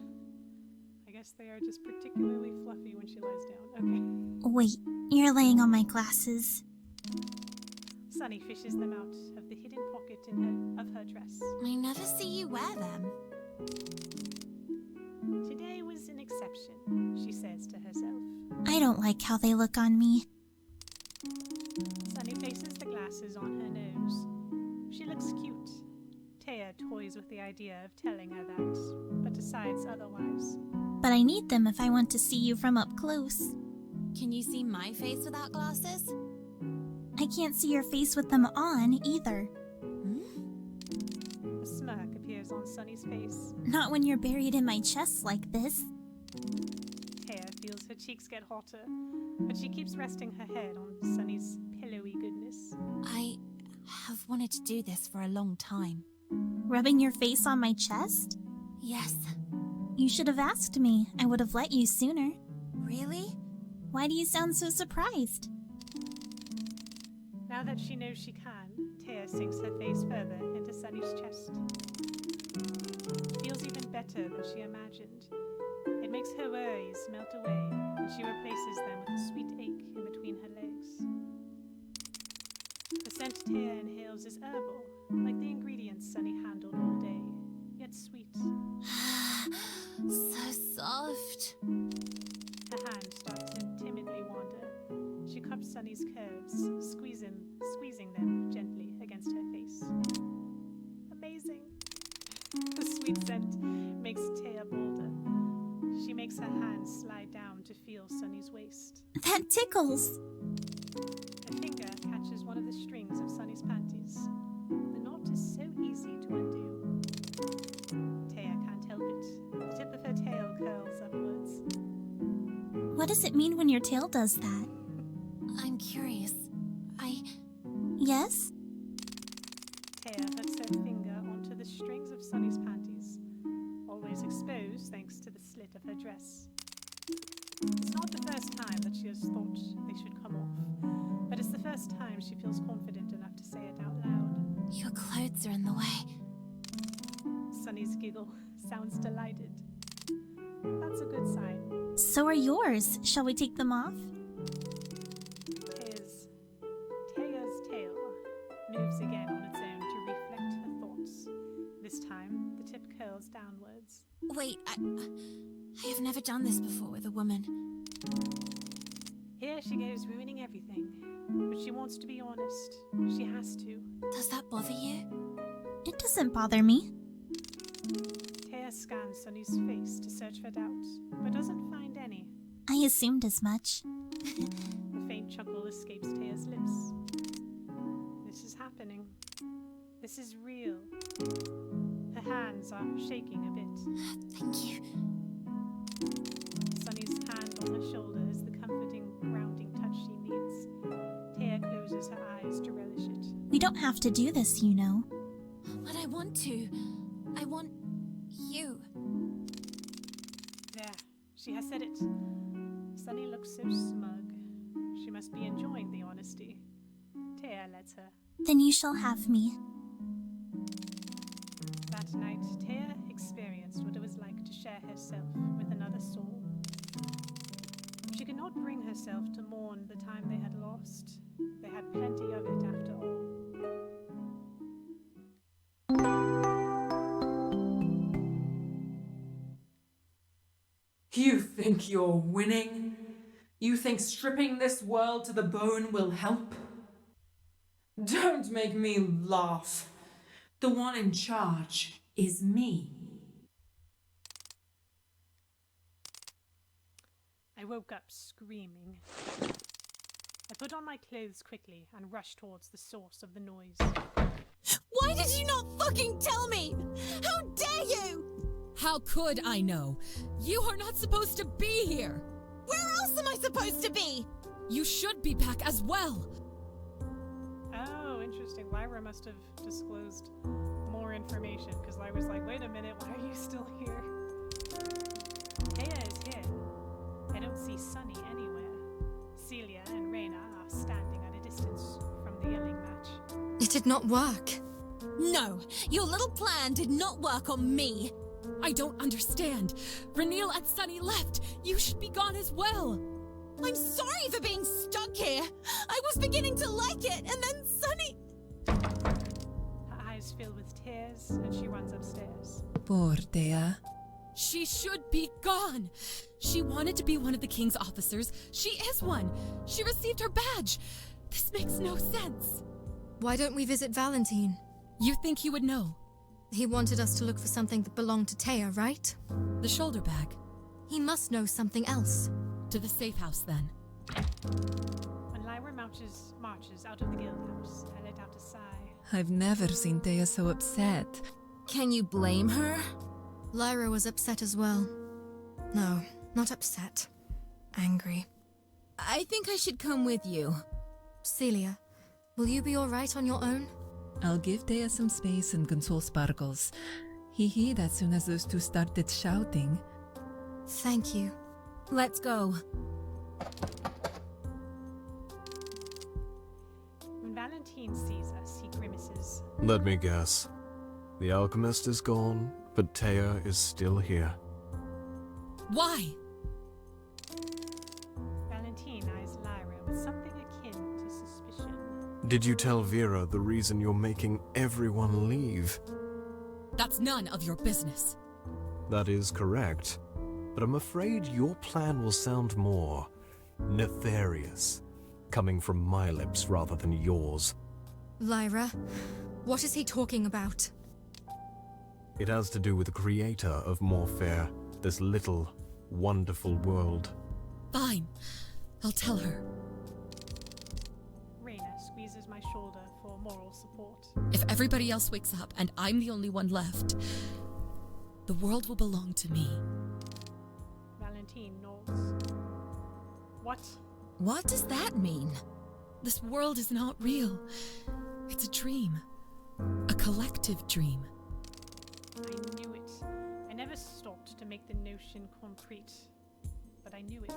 A: I guess they are just particularly fluffy when she lies down. Okay.
E: Wait, you're laying on my glasses.
A: Sonny fishes them out of the hidden pocket of her dress.
B: I never see you wear them.
A: Today was an exception, she says to herself.
E: I don't like how they look on me.
A: Sonny places the glasses on her nose. She looks cute. Taya toys with the idea of telling her that, but decides otherwise.
E: But I need them if I want to see you from up close.
B: Can you see my face without glasses?
E: I can't see your face with them on, either.
A: A smirk appears on Sonny's face.
E: Not when you're buried in my chest like this.
A: Taya feels her cheeks get hotter, but she keeps resting her head on Sonny's pillowy goodness.
B: I have wanted to do this for a long time.
E: Rubbing your face on my chest?
B: Yes.
E: You should have asked me. I would have let you sooner.
B: Really?
E: Why do you sound so surprised?
A: Now Now that she knows she can, Taya sinks her face further into Sunny's chest. It feels even better than she imagined. It makes her worries melt away, and she replaces them with a sweet ache in between her legs. The scent Taya inhales is herbal, like the ingredients Sunny handled all day, yet sweet.
B: So soft.
A: Her hand starts to timidly wander. She cups Sunny's curves, squeezing them gently against her face. Amazing. The sweet scent makes Taya bolder. She makes her hand slide down to feel Sunny's waist.
E: That tickles.
A: Her finger catches one of the strings of Sunny's panties. The knot is so easy to undo. Taya can't help it. The tip of her tail curls upwards.
E: What does it mean when your tail does that?
B: I'm curious.
E: Yes?
A: Taya hooks her finger onto the strings of Sunny's panties, always exposed thanks to the slit of her dress. It's not the first time that she has thought they should come off, but it's the first time she feels confident enough to say it out loud.
B: Your clothes are in the way.
A: Sunny's giggle sounds delighted. That's a good sign.
E: So are yours. Shall we take them off?
A: Taya's tail moves again on its own to reflect her thoughts. This time, the tip curls downwards.
B: Wait, I have never done this before with a woman.
A: Here she goes, ruining everything. But she wants to be honest. She has to.
B: Does that bother you?
E: It doesn't bother me.
A: Taya scans Sunny's face to search for doubt, but doesn't find any.
E: I assumed as much.
A: A faint chuckle escapes Taya's lips. This is happening. This is real. Her hands are shaking a bit.
B: Thank you.
A: Sunny's hand on her shoulder is the comforting, grounding touch she needs. Taya closes her eyes to relish it.
E: We don't have to do this, you know.
B: But I want to. I want you.
A: There, she has said it. Sunny looks so smug. She must be enjoying the honesty. Taya lets her.
E: Then you shall have me.
A: That night, Taya experienced what it was like to share herself with another soul. She could not bring herself to mourn the time they had lost. They had plenty of it after all.
F: You think you're winning? You think stripping this world to the bone will help? Don't make me laugh. The one in charge is me.
A: I woke up screaming. I put on my clothes quickly and rushed towards the source of the noise.
B: Why did you not fucking tell me? How dare you?
G: How could I know? You are not supposed to be here!
B: Where else am I supposed to be?
G: You should be back as well!
A: Oh, interesting. Lyra must have disclosed more information, because Lyra's like, wait a minute, why are you still here? Taya is here. I don't see Sunny anywhere. Celia and Reyna are standing at a distance from the yelling match.
C: It did not work.
B: No, your little plan did not work on me.
G: I don't understand. Ranil and Sunny left. You should be gone as well.
B: I'm sorry for being stuck here. I was beginning to like it, and then Sunny...
A: Her eyes fill with tears, and she runs upstairs.
D: Poor Taya.
G: She should be gone. She wanted to be one of the king's officers. She is one. She received her badge. This makes no sense.
C: Why don't we visit Valentine?
G: You think he would know?
C: He wanted us to look for something that belonged to Taya, right?
G: The shoulder bag.
C: He must know something else.
G: To the safe house, then.
A: When Lyra marches out of the guild house, I let out a sigh.
D: I've never seen Taya so upset.
B: Can you blame her?
C: Lyra was upset as well. No, not upset. Angry.
B: I think I should come with you.
C: Celia, will you be alright on your own?
D: I'll give Taya some space and console Sparkles. He hid as soon as those two started shouting.
C: Thank you.
B: Let's go.
A: When Valentine sees us, he grimaces.
H: Let me guess. The alchemist is gone, but Taya is still here.
G: Why?
A: Valentine eyes Lyra with something akin to suspicion.
H: Did you tell Vera the reason you're making everyone leave?
G: That's none of your business.
H: That is correct. But I'm afraid your plan will sound more nefarious, coming from my lips rather than yours.
C: Lyra, what is he talking about?
H: It has to do with the creator of Morfair, this little, wonderful world.
G: Fine. I'll tell her.
A: Raina squeezes my shoulder for moral support.
G: If everybody else wakes up and I'm the only one left, the world will belong to me.
A: Valentine nods. What?
G: What does that mean? This world is not real. It's a dream. A collective dream.
A: I knew it. I never stopped to make the notion concrete. But I knew it.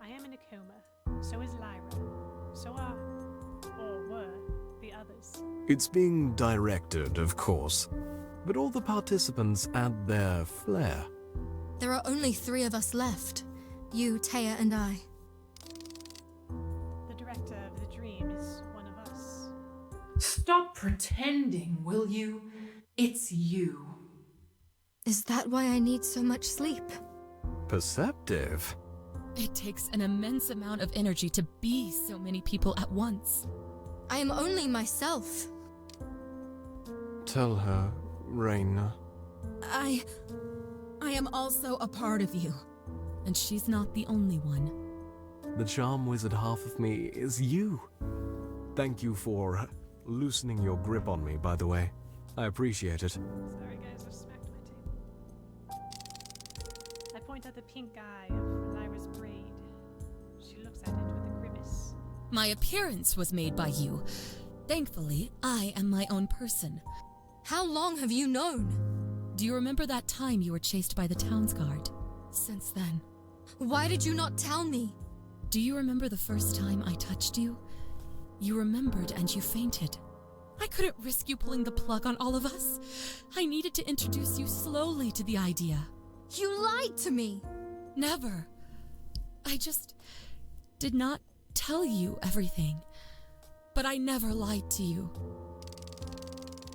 A: I am in a coma. So is Lyra. So are, or were, the others.
H: It's being directed, of course, but all the participants add their flair.
C: There are only 3 of us left. You, Taya, and I.
A: The director of the dream is one of us.
F: Stop pretending, will you? It's you.
C: Is that why I need so much sleep?
H: Perceptive.
G: It takes an immense amount of energy to be so many people at once.
C: I am only myself.
H: Tell her, Raina.
G: I am also a part of you. And she's not the only one.
H: The charm wizard half of me is you. Thank you for loosening your grip on me, by the way. I appreciate it.
A: Sorry guys, I smacked my table. I point at the pink eye of Lyra's braid. She looks at it with a grimace.
G: My appearance was made by you. Thankfully, I am my own person.
C: How long have you known?
G: Do you remember that time you were chased by the town's guard?
C: Since then. Why did you not tell me?
G: Do you remember the first time I touched you? You remembered and you fainted. I couldn't risk you pulling the plug on all of us. I needed to introduce you slowly to the idea.
C: You lied to me!
G: Never. I just did not tell you everything. But I never lied to you.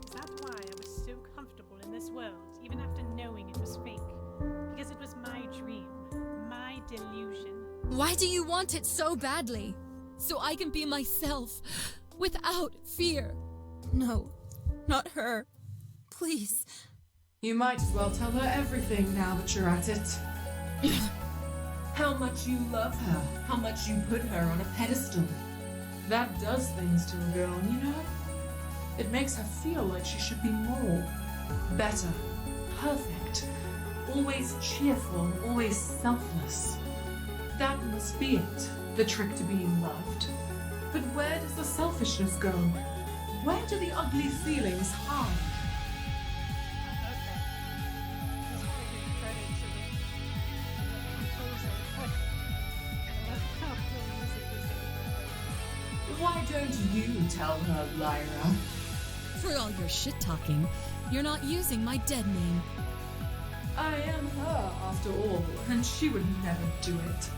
A: Is that why I was so comfortable in this world, even after knowing it was fake? Because it was my dream, my delusion.
C: Why do you want it so badly?
G: So I can be myself, without fear. No, not her. Please.
F: You might as well tell her everything now that you're at it. How much you love her, how much you put her on a pedestal. That does things to a girl, you know? It makes her feel like she should be more, better, perfect, always cheerful, always selfless. That must be it, the trick to being loved. But where does the selfishness go? Where do the ugly feelings hide?
A: Okay. Just want to give credit to the composer. I love how the music is.
F: Why don't you tell her, Lyra?
G: For all your shit-talking, you're not using my dead name.
F: I am her, after all, and she would never do it.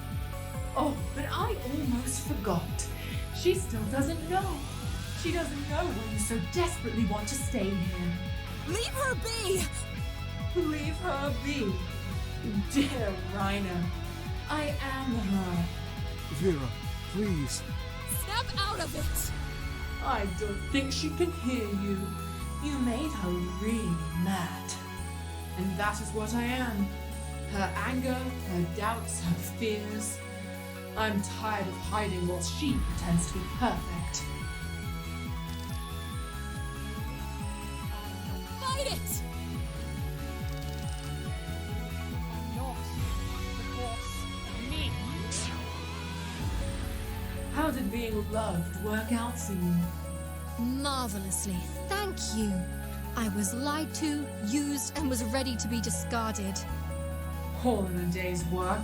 F: Oh, but I almost forgot. She still doesn't know. She doesn't know why you so desperately want to stay here.
G: Leave her be!
F: Leave her be. Dear Raina, I am her.
H: Vera, please.
G: Snap out of it!
F: I don't think she can hear you. You made her really mad. And that is what I am. Her anger, her doubts, her fears. I'm tired of hiding while she pretends to be perfect.
G: Fight it!
A: Not because of me.
F: How did being loved work out for you?
C: Marvelously, thank you. I was lied to, used, and was ready to be discarded.
F: All in a day's work.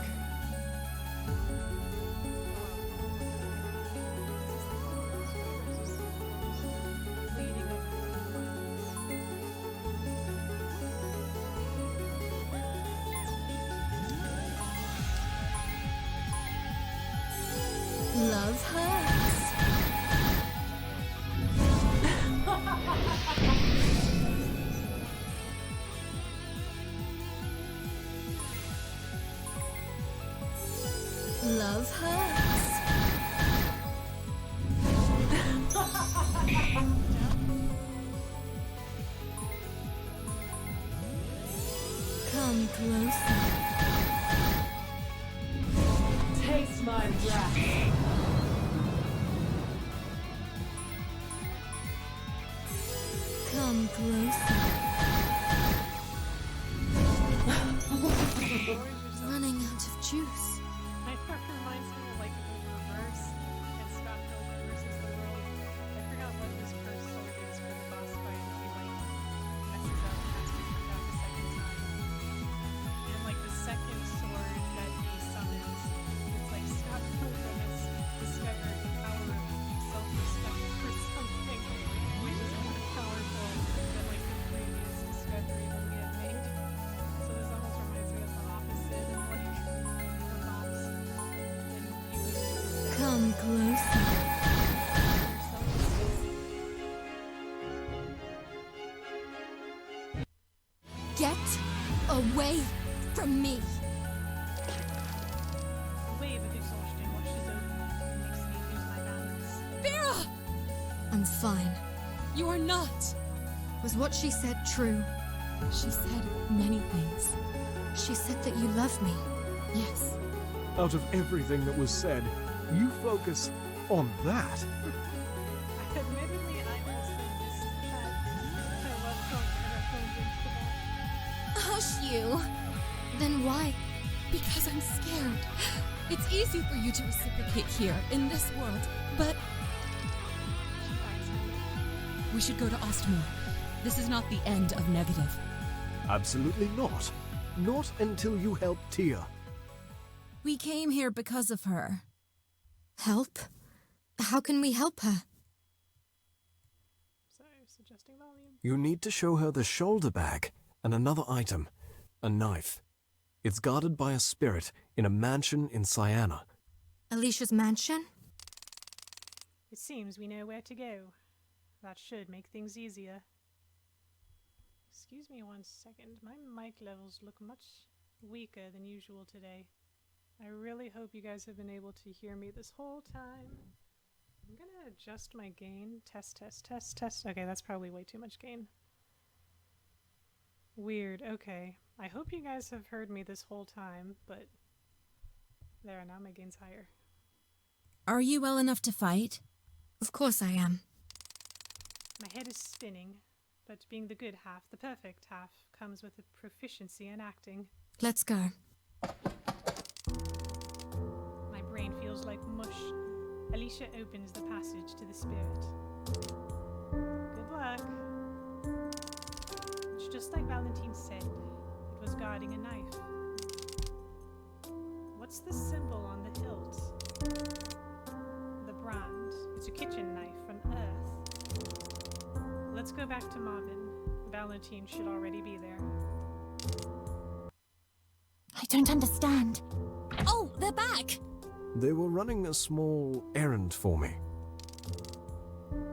C: closer. Running out of juice.
A: My heart reminds me of like the reverse and Scott Pilgrim versus the World. I forgot what his first sword is for the boss fight. He like messes up and has to come back a second time. And like the second sword that he summons, it's like Scott Pilgrim has discovered the power of self-respect or something, which is more powerful than like the previous discovery that we had made. So this almost reminds me of the opposite and like the boss when he was
C: Come closer. Get away from me.
A: A wave of exhaustion washes over me and makes me lose my balance.
G: Lyra!
C: I'm fine.
G: You are not!
C: Was what she said true?
G: She said many things.
C: She said that you love me.
G: Yes.
H: Out of everything that was said, you focus on that.
A: Admittedly, I also missed that. I love how Anna
C: Hush you. Then why?
G: Because I'm scared. It's easy for you to reciprocate here, in this world, but we should go to Ostmore. This is not the end of Negative.
H: Absolutely not. Not until you help Tia.
E: We came here because of her.
C: Help? How can we help her?
A: So, suggesting volume.
H: You need to show her the shoulder bag and another item, a knife. It's guarded by a spirit in a mansion in Sienna.
C: Alicia's mansion?
A: It seems we know where to go. That should make things easier. Excuse me 1 second. My mic levels look much weaker than usual today. I really hope you guys have been able to hear me this whole time. I'm gonna adjust my gain. Test, test, test, test. Okay, that's probably way too much gain. Weird, okay. I hope you guys have heard me this whole time, but there, now my gain's higher.
E: Are you well enough to fight?
C: Of course I am.
A: My head is spinning, but being the good half, the perfect half, comes with a proficiency in acting.
C: Let's go.
A: My brain feels like mush. Alicia opens the passage to the spirit. Good luck. It's just like Valentine said. It was guarding a knife. What's the symbol on the hilt? The brand. It's a kitchen knife from Earth. Let's go back to Marvin. Valentine should already be there.
B: I don't understand. Oh, they're back!
H: They were running a small errand for me.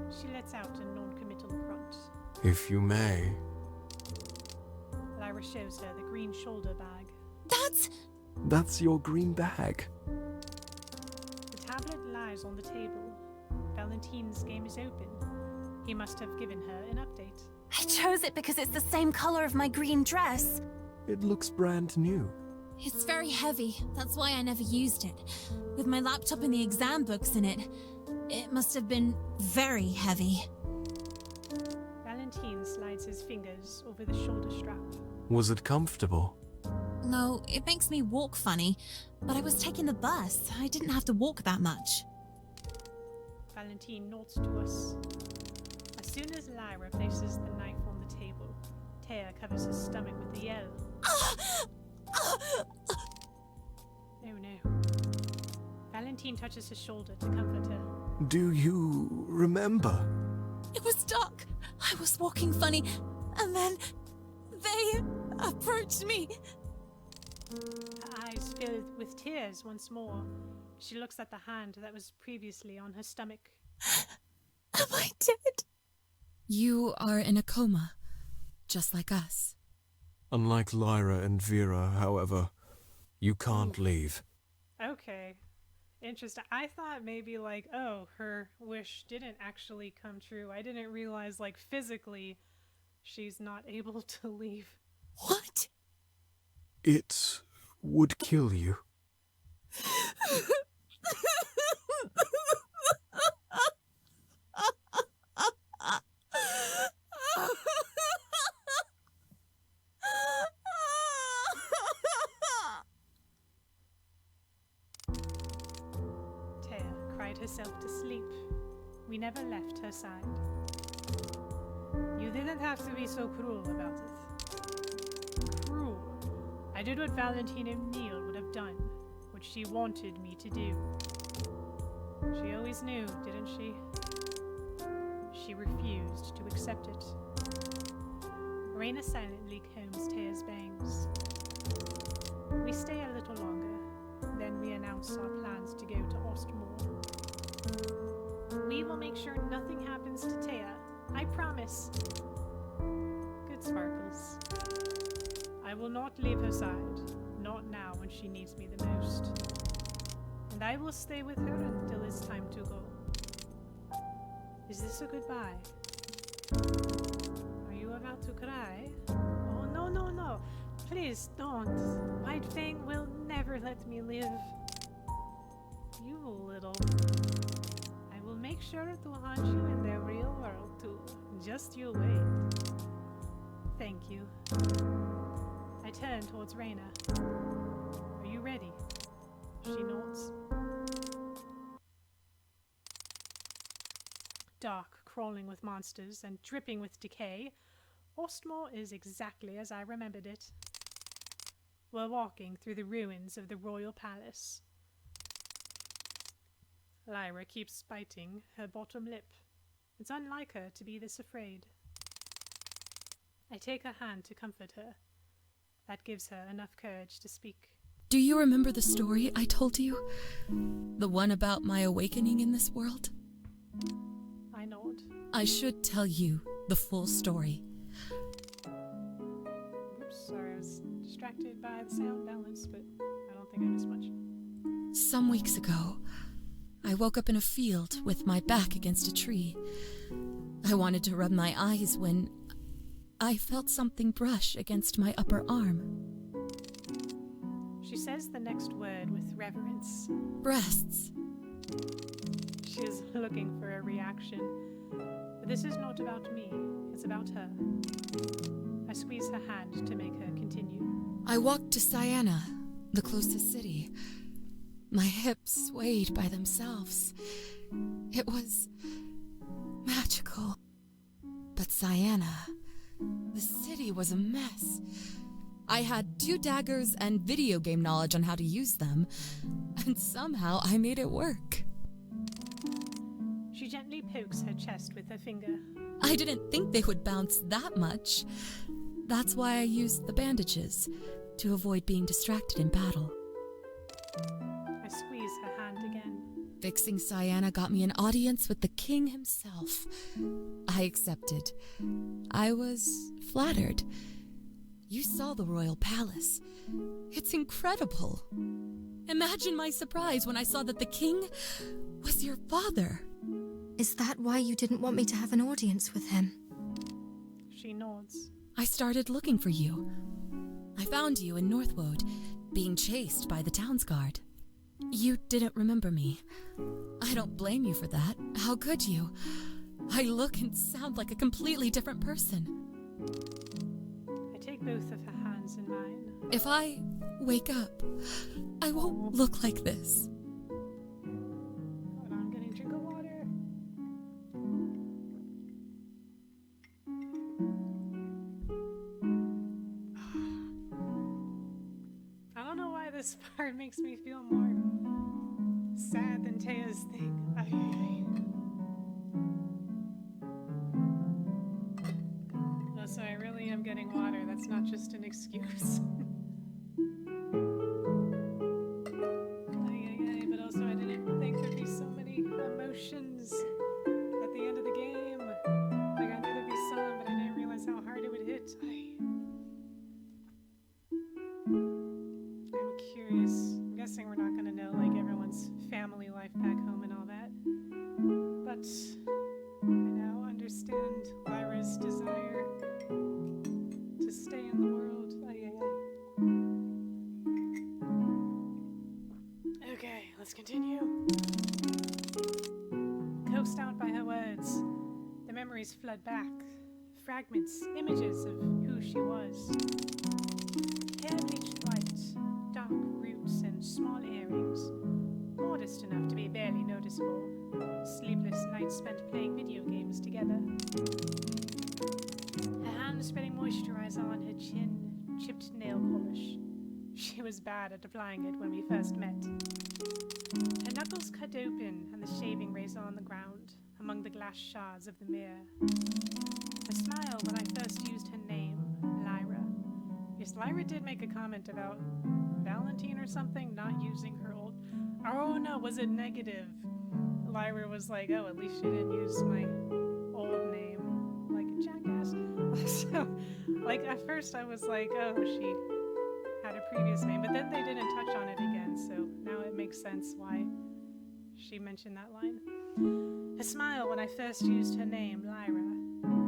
A: She lets out a non-committal grunt.
H: If you may.
A: Lyra shows her the green shoulder bag.
H: That's your green bag.
A: The tablet lies on the table. Valentine's game is open. He must have given her an update.
B: I chose it because it's the same color of my green dress.
H: It looks brand new.
B: It's very heavy. That's why I never used it. With my laptop and the exam books in it, it must have been very heavy.
A: Valentine slides his fingers over the shoulder strap.
H: Was it comfortable?
B: No, it makes me walk funny, but I was taking the bus. I didn't have to walk that much.
A: Valentine nods to us. As soon as Lyra places the knife on the table, Taya covers his stomach with a yell. Oh no. Valentine touches his shoulder to comfort her.
H: Do you remember?
B: It was dark. I was walking funny, and then they approached me.
A: Her eyes fill with tears once more. She looks at the hand that was previously on her stomach.
B: Am I dead?
G: You are in a coma, just like us.
H: Unlike Lyra and Vera, however, you can't leave.
A: Okay. Interesting. I thought maybe like, oh, her wish didn't actually come true. I didn't realize like physically she's not able to leave.
B: What?
H: It would kill you.
A: never left her side. You didn't have to be so cruel about it. Cruel. I did what Valentine O'Neill would have done, what she wanted me to do. She always knew, didn't she? She refused to accept it. Raina silently combs Taya's bangs. We stay a little longer, then we announce our plans to go to Ostmore. We will make sure nothing happens to Taya, I promise. Good Sparkles. I will not leave her side, not now when she needs me the most. And I will stay with her until it's time to go. Is this a goodbye? Are you about to cry? Oh, no, no, no. Please don't. White Fang will never let me live. You little... I will make sure to haunt you in the real world too. Just you wait. Thank you. I turn towards Raina. Are you ready? She nods. Dark, crawling with monsters and dripping with decay, Ostmore is exactly as I remembered it. We're walking through the ruins of the royal palace. Lyra keeps biting her bottom lip. It's unlike her to be this afraid. I take her hand to comfort her. That gives her enough courage to speak.
G: Do you remember the story I told you? The one about my awakening in this world?
A: I nod.
G: I should tell you the full story.
A: Oops, sorry, I was distracted by the sound balance, but I don't think I missed much.
G: Some weeks ago, I woke up in a field with my back against a tree. I wanted to rub my eyes when I felt something brush against my upper arm.
A: She says the next word with reverence.
G: Breasts.
A: She is looking for a reaction. But this is not about me, it's about her. I squeeze her hand to make her continue.
G: I walked to Siena, the closest city. My hips swayed by themselves. It was magical. But Siena, the city was a mess. I had 2 daggers and video game knowledge on how to use them, and somehow I made it work.
A: She gently pokes her chest with her finger.
G: I didn't think they would bounce that much. That's why I used the bandages, to avoid being distracted in battle.
A: I squeeze her hand again.
G: Fixing Siena got me an audience with the king himself. I accepted. I was flattered. You saw the royal palace. It's incredible. Imagine my surprise when I saw that the king was your father.
C: Is that why you didn't want me to have an audience with him?
A: She nods.
G: I started looking for you. I found you in Northwood, being chased by the town's guard. You didn't remember me. I don't blame you for that. How could you? I look and sound like a completely different person.
A: I take both of her hands in mine.
G: If I wake up, I won't look like this.
A: Hold on, I'm getting a drink of water. I don't know why this part makes me feel more sad than Taya's thing. Ay, ay, ay. No, so I really am getting water. That's not just an excuse. Ay, ay, ay. But also, I didn't think there'd be so many emotions at the end of the game. Like, I knew there'd be some, but I didn't realize how hard it would hit. Ay. I'm curious. I'm guessing we're not gonna know, like, everyone's family life back home and all that. But I now understand Lyra's desire to stay in the world. Ay, ay, ay. Okay, let's continue. Coaxed out by her words, the memories flood back. Fragments, images of who she was. Hair bleached white, dark roots and small earrings. Modest enough to be barely noticeable, Sleepless nights spent playing video games together. Her hand spreading moisturizer on her chin, chipped nail polish. She was bad at applying it when we first met. Her knuckles cut open and the shaving razor on the ground, among the glass shards of the mirror. A smile when I first used her name, Lyra. Yes, Lyra did make a comment about Valentine or something, not using her old... Oh no, was it negative? Lyra was like, oh, at least she didn't use my old name. Like a jackass. So, like, at first I was like, oh, she had a previous name, but then they didn't touch on it again, so now it makes sense why she mentioned that line. A smile when I first used her name, Lyra.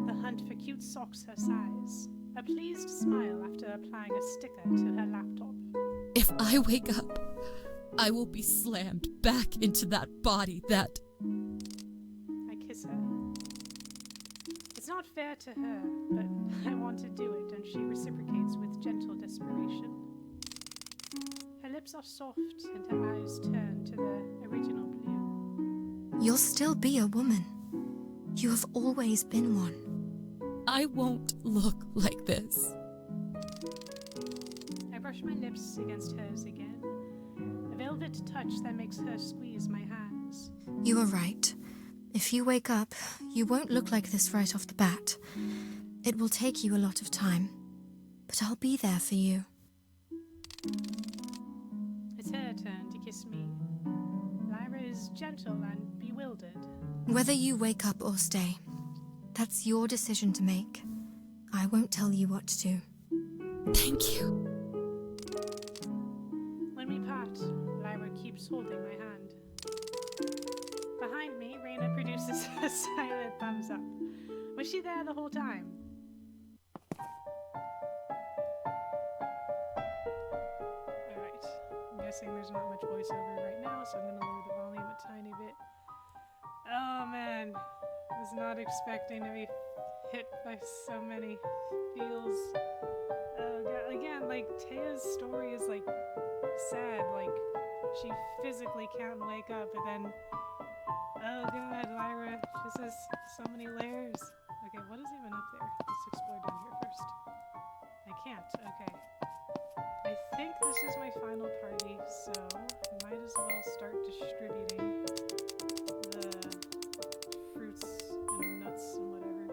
A: The hunt for cute socks her size. A pleased smile after applying a sticker to her laptop.
C: If I wake up, I will be slammed back into that body that...
A: I kiss her. It's not fair to her, but I want to do it, and she reciprocates with gentle desperation. Her lips are soft, and her eyes turn to the original blue.
I: You'll still be a woman. You have always been one.
C: I won't look like this.
A: I brush my lips against hers again. A velvet touch that makes her squeeze my hands.
I: You are right. If you wake up, you won't look like this right off the bat. It will take you a lot of time, but I'll be there for you.
A: It's her turn to kiss me. Lyra is gentle and bewildered.
I: Whether you wake up or stay, that's your decision to make. I won't tell you what to do.
C: Thank you.
A: When we part, Lyra keeps holding my hand. Behind me, Raina produces a silent thumbs up. Was she there the whole time? Alright, I'm guessing there's not much voiceover right now, so I'm gonna lower the volume a tiny bit. Oh man, I was not expecting to be hit by so many feels. Oh god, again, like, Taya's story is, like, sad, like, she physically can't wake up, but then, oh god, Lyra just has so many layers. Okay, what is even up there? Let's explore down here first. I can't, okay. I think this is my final party, so I might as well start distributing the fruits and nuts and whatever.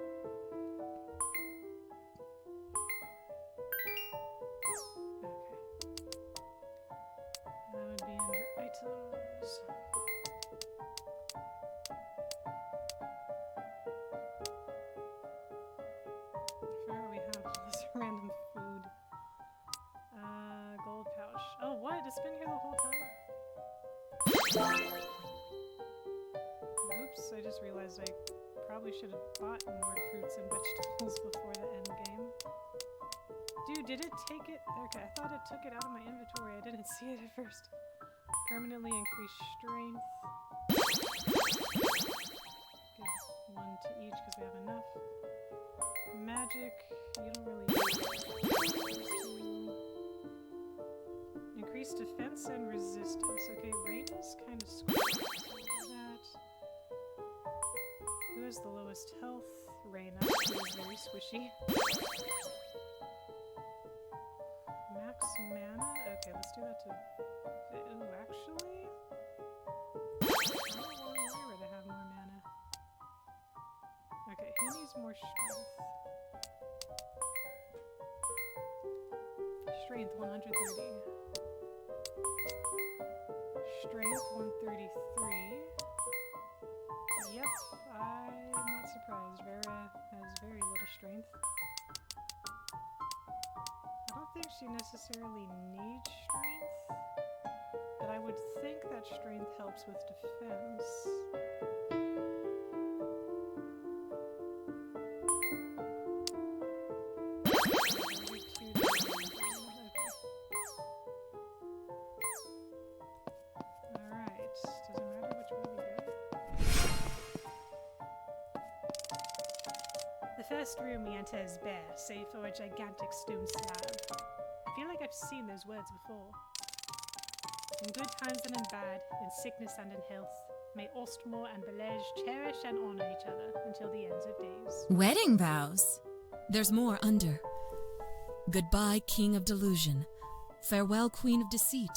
A: Okay. That would be under items. Where we have this random food. Gold pouch. Oh, what? It's been here the whole time? Oops, I just realized I probably should have bought more fruits and vegetables before the end game. Dude, did it take it? Okay, I thought it took it out of my inventory. I didn't see it at first. Permanently increase strength. Give one to each because we have enough. Magic, you don't really need it. Increase defense and resistance. Okay, Raina's kind of squishy. That. Who has the lowest health? Raina, who is very squishy. Max mana? Okay, let's do that to... Ooh, actually... I don't want Lyra to have more mana. Okay, who needs more strength? Strength 130. Strength 133. Yep, I'm not surprised. Vera has very little strength. I don't think she necessarily needs strength, but I would think that strength helps with defense. Alright, does it matter which way we go? The first room we enter is bare, save for a gigantic stone slab. I feel like I've seen those words before. In good times and in bad, in sickness and in health, May Ostmore and Belege cherish and honor each other until the ends of days.
J: Wedding vows?
G: There's more under. Goodbye, King of Delusion. Farewell, Queen of Deceit.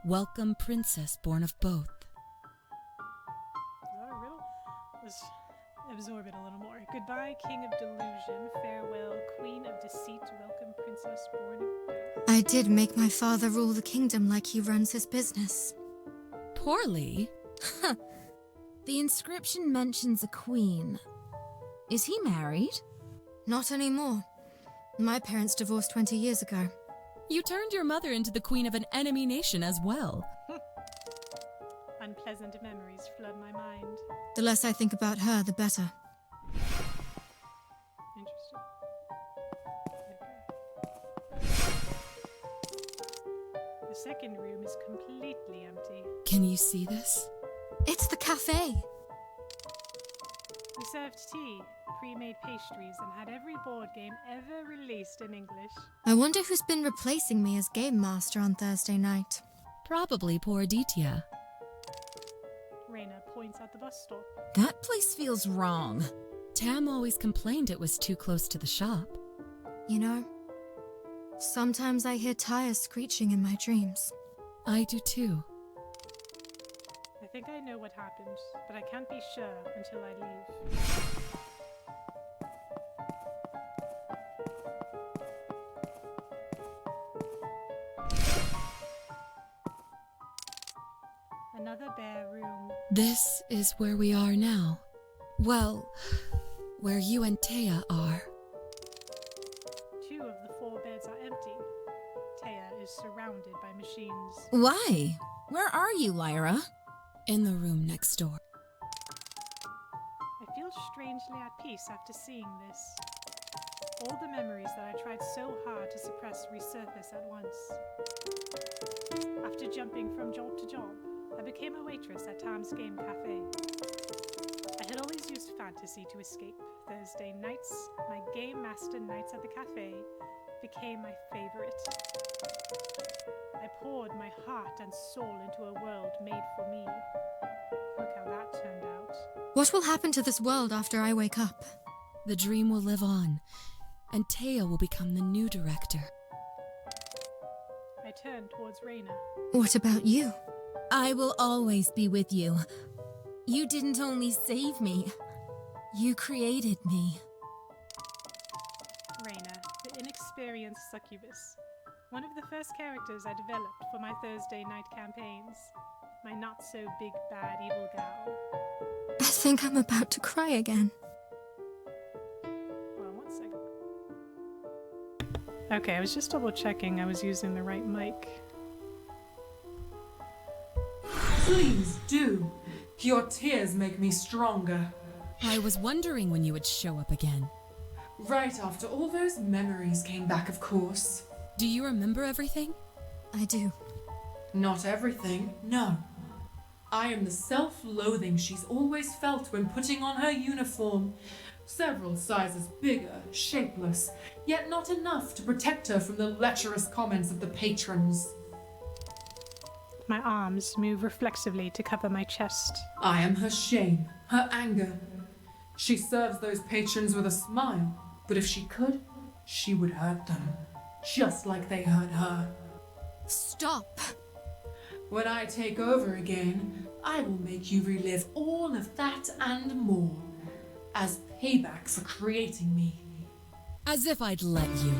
G: Welcome, Princess born of both.
A: Is that a riddle? Let's absorb it a little more. Goodbye, King of Delusion. Farewell, Queen of Deceit. Welcome, Princess born of both.
I: I did make my father rule the kingdom like he runs his business.
G: Poorly?
J: The inscription mentions a queen. Is he married?
I: Not anymore. My parents divorced 20 years ago.
G: You turned your mother into the queen of an enemy nation as well.
A: Unpleasant memories flood my mind.
I: The less I think about her, the better.
A: Interesting. The second room is completely empty.
G: Can you see this?
I: It's the cafe.
A: We served tea, pre-made pastries, and had every board game ever released in English.
I: I wonder who's been replacing me as game master on Thursday night.
G: Probably poor Aditya.
A: Raina points at the bus stop.
J: That place feels wrong.
G: Tam always complained it was too close to the shop.
I: You know, sometimes I hear tires screeching in my dreams.
G: I do too.
A: I think I know what happened, but I can't be sure until I leave. Another bare room.
G: This is where we are now. Well, where you and Taya are.
A: 2 of the 4 beds are empty. Taya is surrounded by machines.
J: Why? Where are you, Lyra?
G: In the room next door.
A: I feel strangely at peace after seeing this. All the memories that I tried so hard to suppress resurface at once. After jumping from job to job, I became a waitress at Tam's Game Cafe. I had always used fantasy to escape. Thursday nights, my game master nights at the cafe, became my favorite. I poured my heart and soul into a world made for me. Look how that turned out.
I: What will happen to this world after I wake up?
G: The dream will live on, and Taya will become the new director.
A: I turned towards Raina.
I: What about you?
J: I will always be with you. You didn't only save me, you created me.
A: Raina, the inexperienced succubus. One of the first characters I developed for my Thursday night campaigns. My not-so-big bad evil gal.
I: I think I'm about to cry again.
A: Well, 1 second. Okay, I was just double-checking I was using the right mic.
F: Please do. Your tears make me stronger.
G: I was wondering when you would show up again.
F: Right after all those memories came back, of course.
G: Do you remember everything?
I: I do.
F: Not everything, no. I am the self-loathing she's always felt when putting on her uniform. Several sizes bigger, shapeless, yet not enough to protect her from the lecherous comments of the patrons.
A: My arms move reflexively to cover my chest.
F: I am her shame, her anger. She serves those patrons with a smile, but if she could, she would hurt them, just like they hurt her.
I: Stop!
F: When I take over again, I will make you relive all of that and more, as payback for creating me.
G: As if I'd let you.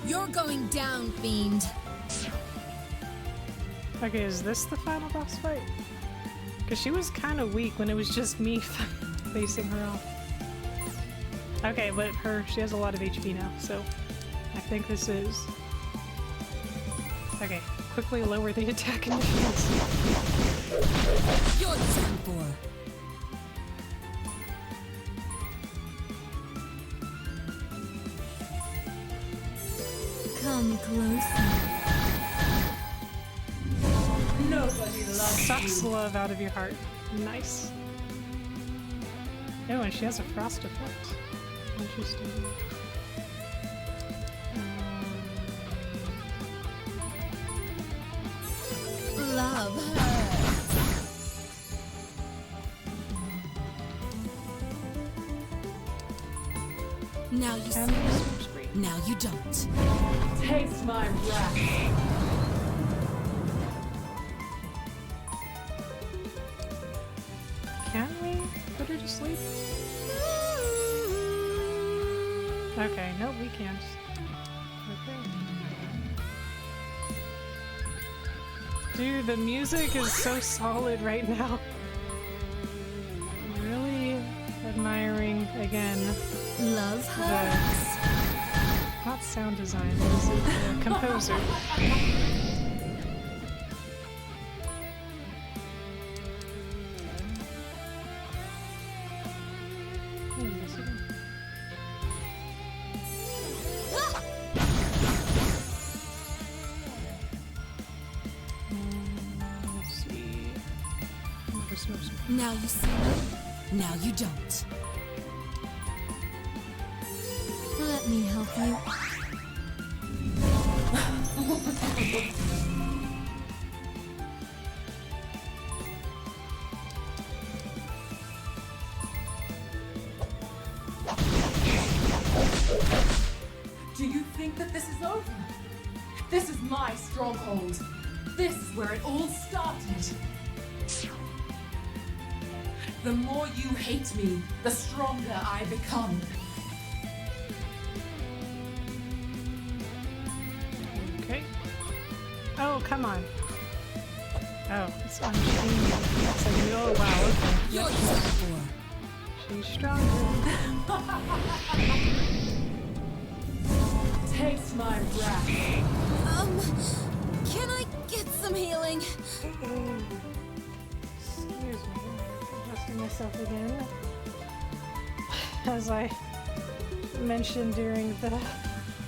J: You're going down, fiend.
A: Okay, is this the final boss fight? Because she was kind of weak when it was just me facing her off. Okay, but she has a lot of HP now, so I think this is... Okay, quickly lower the attack and defense.
G: You're done for.
I: Come closer.
F: Nobody loves
A: Sucks
F: you.
A: love out of your heart. Nice. Oh, and she has a frost effect. Interesting.
J: Love hurts.
G: Now you
A: Can we
G: see.
A: switch screen?
G: Now you don't.
F: Taste my wrath.
A: Can we put her to sleep? Okay, nope, we can't. Okay. Dude, the music is so solid right now. I'm really admiring, again,
J: Love
A: the...
J: hurts.
A: not sound design, what is it? The composer. What is this again? Let's see. Never smokes.
G: Now you see. Now you don't.
I: Let me help you.
F: Do you think that this is over? This is my stronghold. This is where it all started. The more you hate me, the stronger I become.
A: Okay. Oh, come on. Oh, it's on Sheen. It's like, oh wow, okay.
G: You're done for.
A: She's stronger.
F: Taste my wrath.
J: Can I get some healing?
A: Excuse me. Adjusting myself again. As I mentioned during the...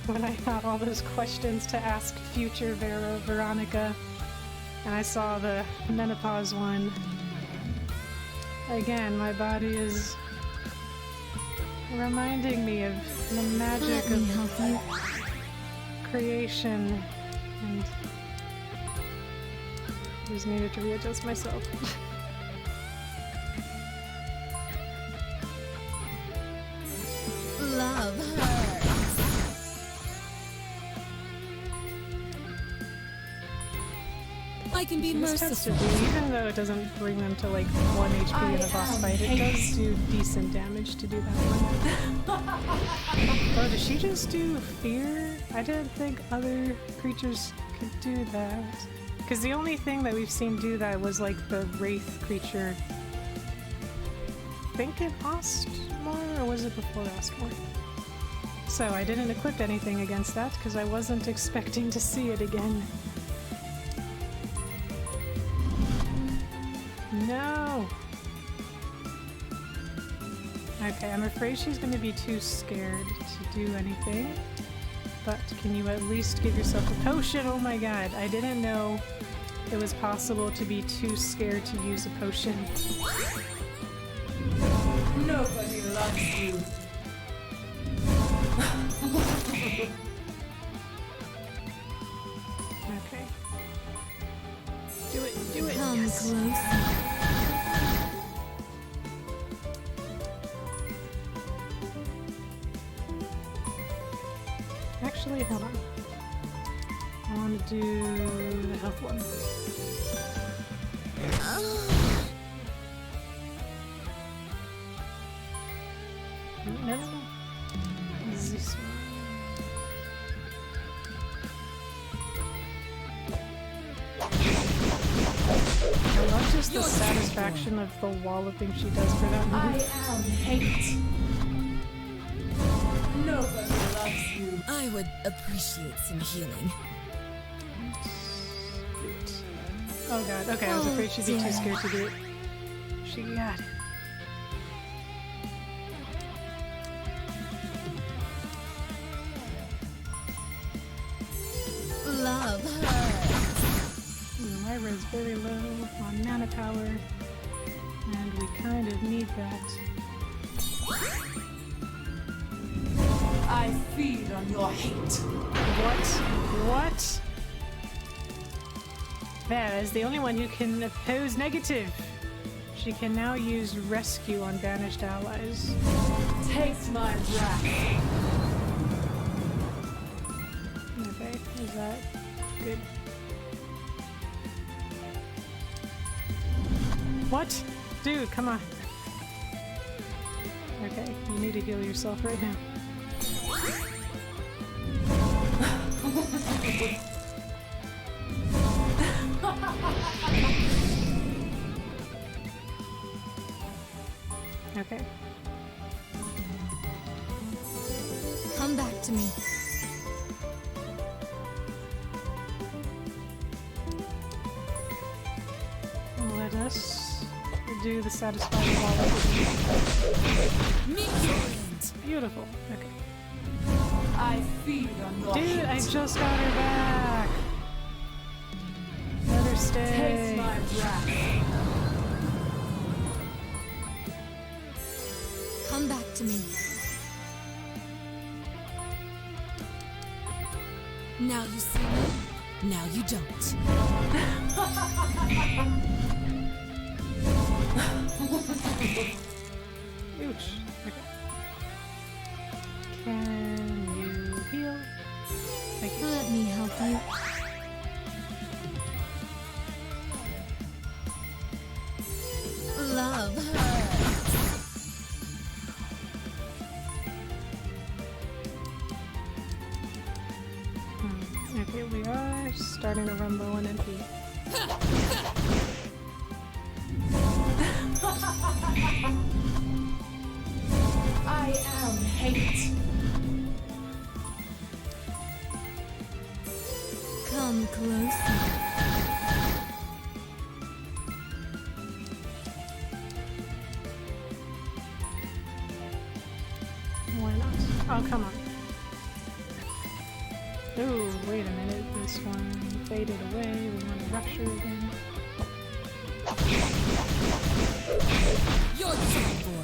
A: when I had all those questions to ask future Veronica, and I saw the menopause one. Again, my body is reminding me of the magic
I: Let me
A: of
I: help you.
A: creation, and just needed to readjust myself.
J: Love hurts.
G: I can be
A: This tends to
G: merciful.
A: do, even though it doesn't bring them to like 1 HP in a boss fight, it does do decent damage to do that one. Oh, does she just do fear? I didn't think other creatures could do that. Because the only thing that we've seen do that was like the Wraith creature. I think in Ostmore, or was it before Ostmore? So I didn't equip anything against that because I wasn't expecting to see it again. No! Okay, I'm afraid she's going to be too scared to do anything. But can you at least give yourself a potion? Oh my god, I didn't know it was possible to be too scared to use a potion.
F: Nobody loves you.
A: Okay. Do it, do it!
J: Come
A: Yes.
J: closer.
A: Actually, hold on. I want to do the health one. No. This one. I love just the satisfaction of the walloping she does for that
F: I
A: move.
F: am hate. Nobody loves you.
G: I would appreciate some healing.
A: Oh god, okay, I was afraid she'd be too scared to do it. She got it.
J: Love hurts.
A: Lyra's very low on mana power, and we kind of need that.
F: I feed on your hate.
A: What? What? There is the only one who can oppose negative. She can now use rescue on banished allies.
F: Taste my wrath.
A: Okay, is that good? What? Dude, come on. Okay, you need to heal yourself right now. Okay.
I: Come back to me.
A: Let us do the satisfying wallet. Beautiful. Okay.
F: I feed on your
A: Dude, I just got her back. Let her stay.
F: Taste my breath.
I: Come back to me.
J: Now you see me, now you don't.
A: Ouch. Okay. Can you heal? Thank you.
I: Let me help you.
J: Love her.
A: Okay, we are starting to run low on MP.
F: I am hate.
I: Come closer.
A: Why not? Oh, come on. Ooh, wait a minute. This one faded away. We want to rupture again.
J: You're done for.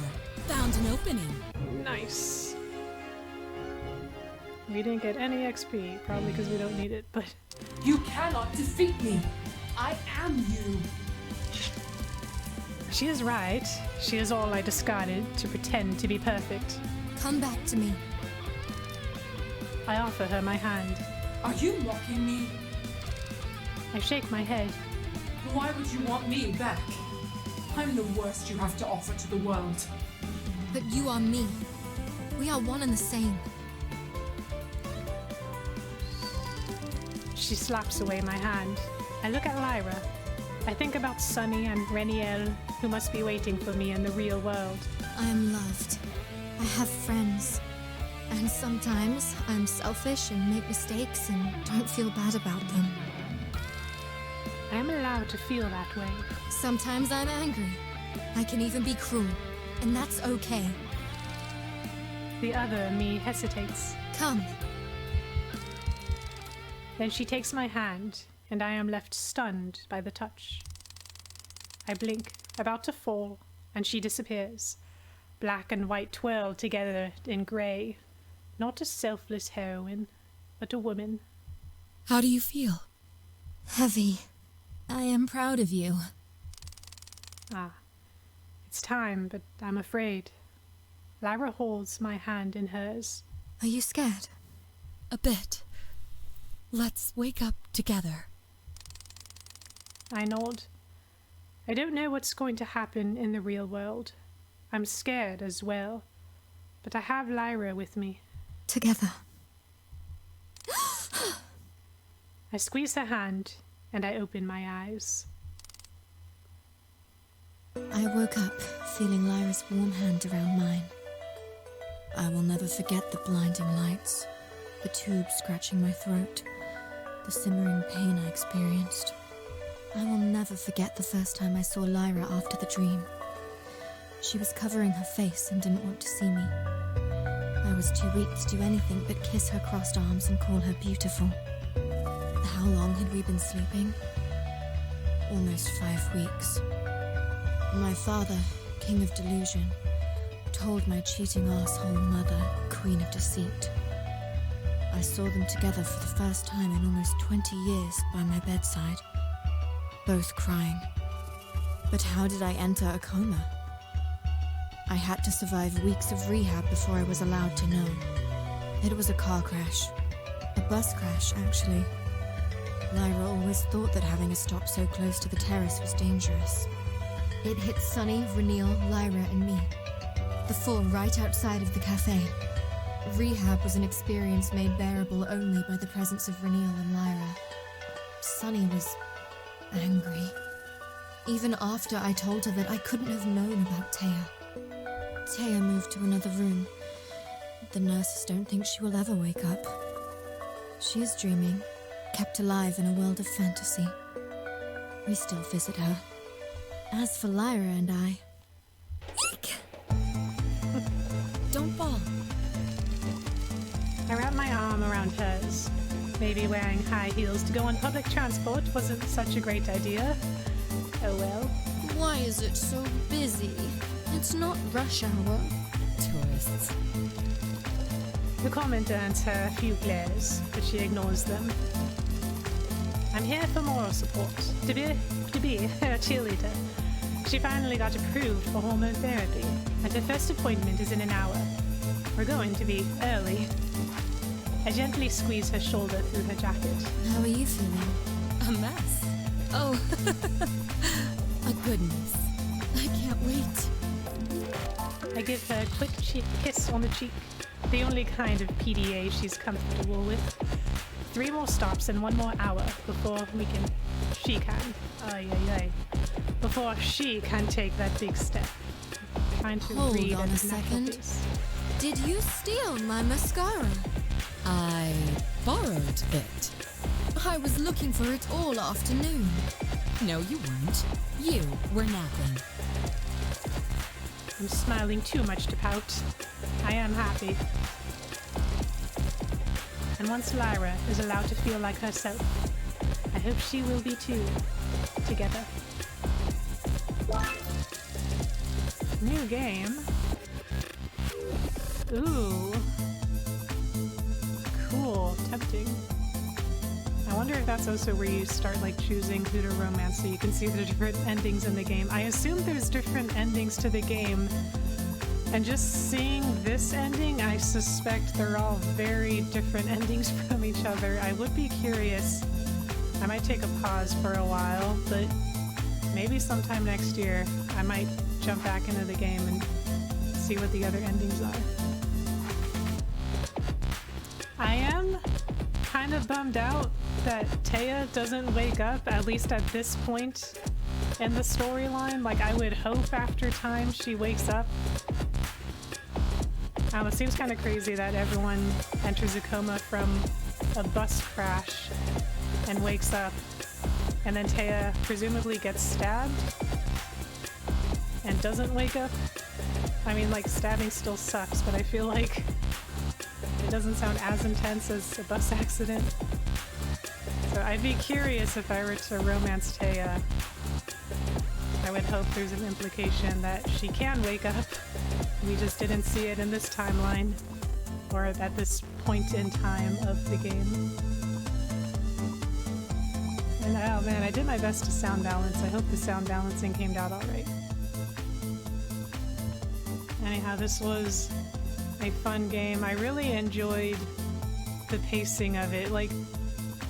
J: Found an opening.
A: Nice. We didn't get any XP, probably because we don't need it, but...
F: You cannot defeat me. I am you.
A: She is right. She is all I discarded to pretend to be perfect.
I: Come back to me.
A: I offer her my hand.
F: Are you mocking me?
A: I shake my head.
F: Why would you want me back? I'm the worst you have to offer to the world.
I: But you are me. We are one and the same.
A: She slaps away my hand. I look at Lyra. I think about Sunny and Reniel, who must be waiting for me in the real world.
I: I am loved. I have friends. And sometimes I'm selfish and make mistakes and don't feel bad about them.
A: I am allowed to feel that way.
I: Sometimes I'm angry. I can even be cruel. And that's okay.
A: The other me hesitates.
I: Come.
A: Then she takes my hand, and I am left stunned by the touch. I blink, about to fall, and she disappears. Black and white twirled together in grey. Not a selfless heroine, but a woman.
J: How do you feel?
I: Heavy.
J: I am proud of you.
A: Ah, it's time, but I'm afraid. Lyra holds my hand in hers.
I: Are you scared?
J: A bit. Let's wake up together.
A: I nod. I don't know what's going to happen in the real world. I'm scared as well. But I have Lyra with me.
I: Together.
A: I squeeze her hand, and I open my eyes.
I: I woke up feeling Lyra's warm hand around mine. I will never forget the blinding lights, the tube scratching my throat, the simmering pain I experienced. I will never forget the first time I saw Lyra after the dream. She was covering her face and didn't want to see me. I was too weak to do anything but kiss her crossed arms and call her beautiful. How long had we been sleeping? Almost 5 weeks. My father, King of Delusion, told my cheating asshole mother, Queen of Deceit. I saw them together for the first time in almost 20 years by my bedside, both crying. But how did I enter a coma? I had to survive weeks of rehab before I was allowed to know. It was a car crash. A bus crash, actually. Lyra always thought that having a stop so close to the terrace was dangerous. It hit Sunny, Renil, Lyra, and me. The four right outside of the cafe. Rehab was an experience made bearable only by the presence of Renil and Lyra. Sunny was angry. Even after I told her that I couldn't have known about Taya. Taya moved to another room. The nurses don't think she will ever wake up. She is dreaming, kept alive in a world of fantasy. We still visit her. As for Lyra and I... Eek!
C: Don't fall.
A: I wrapped my arm around hers. Maybe wearing high heels to go on public transport wasn't such a great idea. Oh well.
C: Why is it so busy? It's not rush hour.
G: Tourists.
A: The comment earns her a few glares, but she ignores them. I'm here for moral support. To be her cheerleader. She finally got approved for hormone therapy, and her first appointment is in an hour. We're going to be early. I gently squeeze her shoulder through her jacket.
I: How are you feeling?
C: A mess. Oh, a goodness. I can't wait.
A: I give her a quick kiss on the cheek, the only kind of PDA she's comfortable with. 3 more stops and 1 more hour before before she can take that big step. Trying to
C: Hold
A: read
C: on
A: at
C: a
A: her natural
C: second.
A: face.
C: Did you steal my mascara?
G: I borrowed it.
C: I was looking for it all afternoon.
G: No, you weren't. You were napping.
A: I'm smiling too much to pout. I am happy. And once Lyra is allowed to feel like herself, I hope she will be too, together. New game. Ooh. Cool. Tempting. I wonder if that's also where you start like choosing who to romance so you can see the different endings in the game. I assume there's different endings to the game. And just seeing this ending, I suspect they're all very different endings from each other. I would be curious. I might take a pause for a while, but maybe sometime next year I might jump back into the game and see what the other endings are. I am kind of bummed out that Taya doesn't wake up, at least at this point in the storyline. Like, I would hope after time she wakes up. It seems kind of crazy that everyone enters a coma from a bus crash and wakes up, and then Taya presumably gets stabbed and doesn't wake up. I mean, like, stabbing still sucks, but I feel like it doesn't sound as intense as a bus accident. So I'd be curious if I were to romance Taya. I would hope there's an implication that she can wake up. We just didn't see it in this timeline, or at this point in time of the game. And oh man, I did my best to sound balance. I hope the sound balancing came out alright. Anyhow, this was a fun game. I really enjoyed the pacing of it. Like,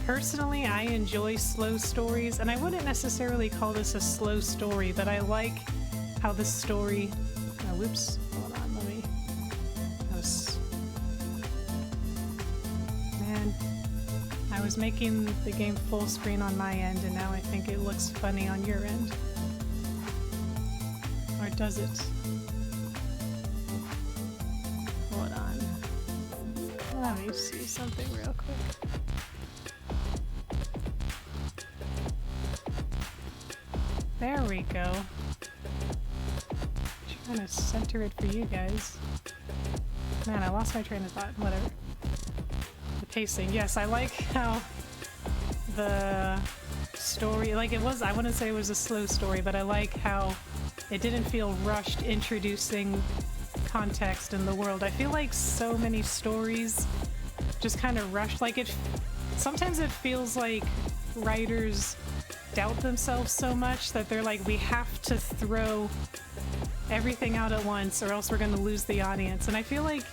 A: personally, I enjoy slow stories, and I wouldn't necessarily call this a slow story, but I like how the story... Oh, whoops. Hold on, let me... Man, I was making the game full screen on my end, and now I think it looks funny on your end. Or does it? Hold on. Let me see something real quick. There we go. Trying to center it for you guys. Man, I lost my train of thought. Whatever. The pacing. Yes, I like how the story, like it was, I wouldn't say it was a slow story, but I like how it didn't feel rushed introducing context in the world. I feel like so many stories just kind of rush. Like sometimes it feels like writers doubt themselves so much that they're like, we have to throw everything out at once or else we're going to lose the audience. And I feel like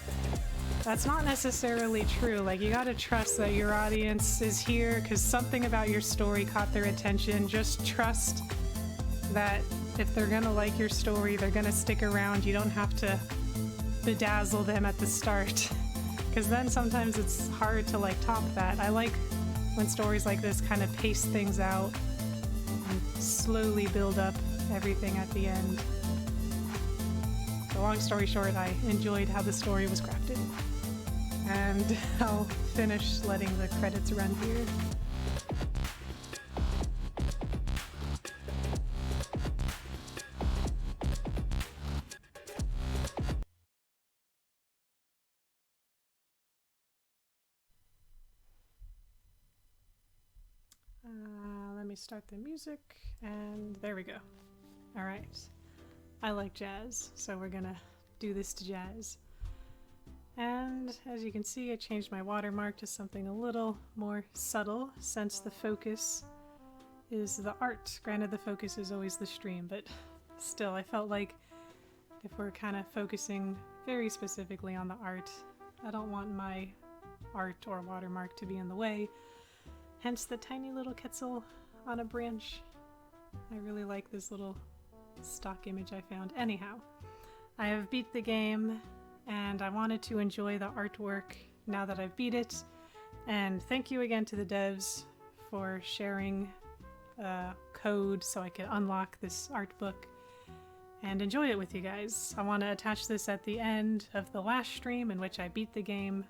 A: That's not necessarily true. Like, you gotta trust that your audience is here because something about your story caught their attention. Just trust that if they're gonna like your story, they're gonna stick around. You don't have to bedazzle them at the start. Because then sometimes it's hard to like top that. I like when stories like this kind of pace things out and slowly build up everything at the end. So long story short, I enjoyed how the story was crafted. And I'll finish letting the credits run here. Let me start the music, and there we go. All right. I like jazz, so we're gonna do this to jazz. And as you can see, I changed my watermark to something a little more subtle since the focus is the art. Granted, the focus is always the stream, but still, I felt like if we're kind of focusing very specifically on the art, I don't want my art or watermark to be in the way. Hence the tiny little Quetzal on a branch. I really like this little stock image I found. Anyhow, I have beat the game and I wanted to enjoy the artwork now that I've beat it. And thank you again to the devs for sharing code so I could unlock this art book and enjoy it with you guys. I want to attach this at the end of the last stream in which I beat the game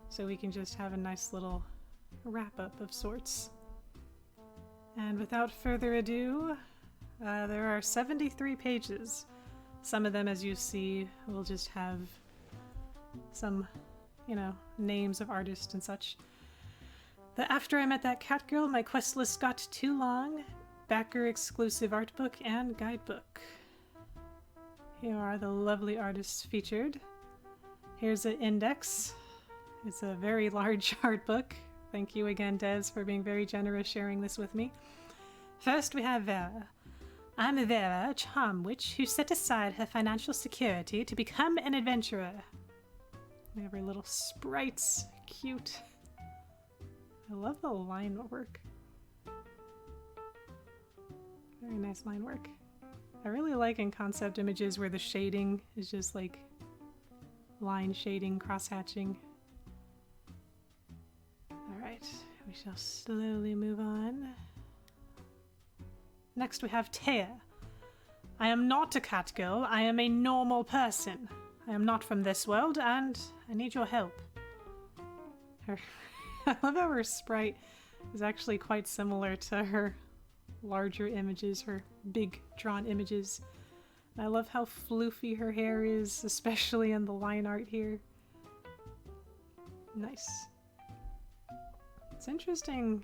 A: so we can just have a nice little wrap-up of sorts. And without further ado, there are 73 pages. Some of them, as you see, will just have some, you know, names of artists and such. The After I Met That Cat Girl, my quest list got too long, backer exclusive art book and guidebook. Here are the lovely artists featured. Here's an index. It's a very large art book. Thank you again, devs, for being very generous sharing this with me. First we have Vera. I'm Vera, a charm witch who set aside her financial security to become an adventurer. We have our little sprites. Cute. I love the line work. Very nice line work. I really like in concept images where the shading is just like line shading, cross-hatching. Alright, we shall slowly move on. Next we have Taya. I am not a cat girl, I am a normal person. I am not from this world, and I need your help. I love how her sprite is actually quite similar to her larger images, her big drawn images. I love how floofy her hair is, especially in the line art here. Nice. It's interesting.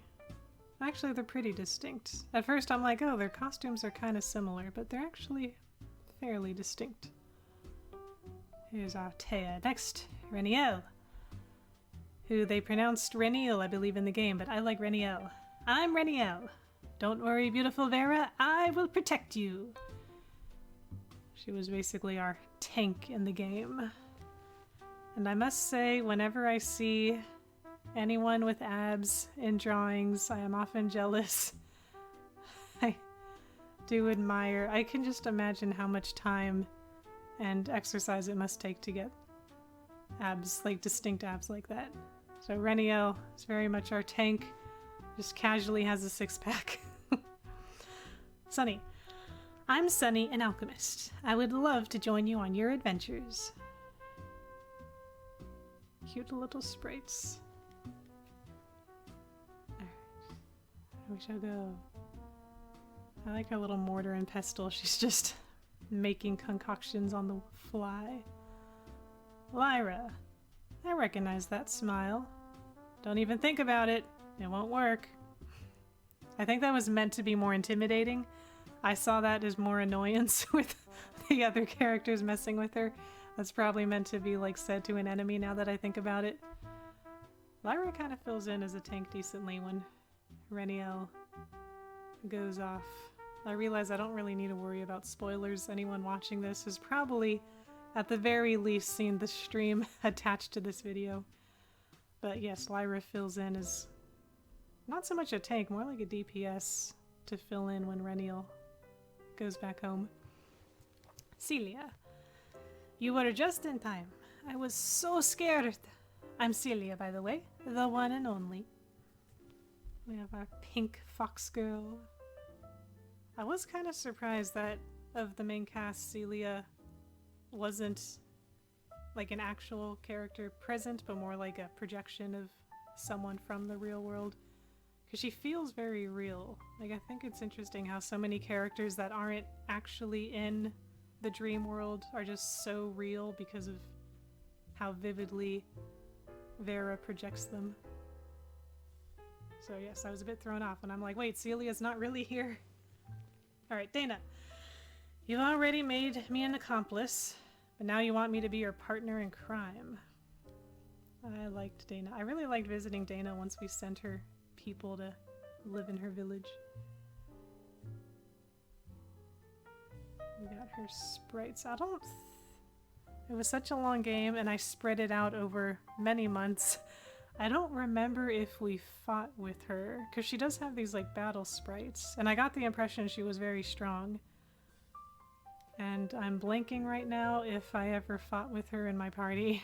A: Actually, they're pretty distinct. At first I'm like, oh, their costumes are kind of similar, but they're actually fairly distinct. Here's our Taya. Next, Reniel, who they pronounced Reniel, I believe, in the game, but I like Reniel. I'm Reniel. Don't worry, beautiful Vera, I will protect you. She was basically our tank in the game. And I must say, whenever I see anyone with abs in drawings, I am often jealous. I do admire. I can just imagine how much time and exercise it must take to get abs, like distinct abs like that. So Reniel is very much our tank, just casually has a six-pack. Sunny. I'm Sunny, an alchemist. I would love to join you on your adventures. Cute little sprites. Alright, we shall go. I like her little mortar and pestle. She's just making concoctions on the fly. Lyra. I recognize that smile. Don't even think about it. It won't work. I think that was meant to be more intimidating. I saw that as more annoyance with the other characters messing with her. That's probably meant to be like said to an enemy now that I think about it. Lyra kind of fills in as a tank decently when Reniel goes off. I realize I don't really need to worry about spoilers. Anyone watching this has probably at the very least seen the stream attached to this video. But yes, Lyra fills in as not so much a tank, more like a DPS to fill in when Reniel goes back home. Celia, you were just in time. I was so scared. I'm Celia, by the way, the one and only. We have our pink fox girl. I was kind of surprised that of the main cast, Celia wasn't like an actual character present, but more like a projection of someone from the real world. Because she feels very real. Like, I think it's interesting how so many characters that aren't actually in the dream world are just so real because of how vividly Vera projects them. So yes, I was a bit thrown off when I'm like, wait, Celia's not really here. Alright, Dana. You've already made me an accomplice, but now you want me to be your partner in crime. I liked Dana. I really liked visiting Dana once we sent her people to live in her village. We got her sprites. It was such a long game and I spread it out over many months. I don't remember if we fought with her, because she does have these like battle sprites, and I got the impression she was very strong. And I'm blanking right now if I ever fought with her in my party.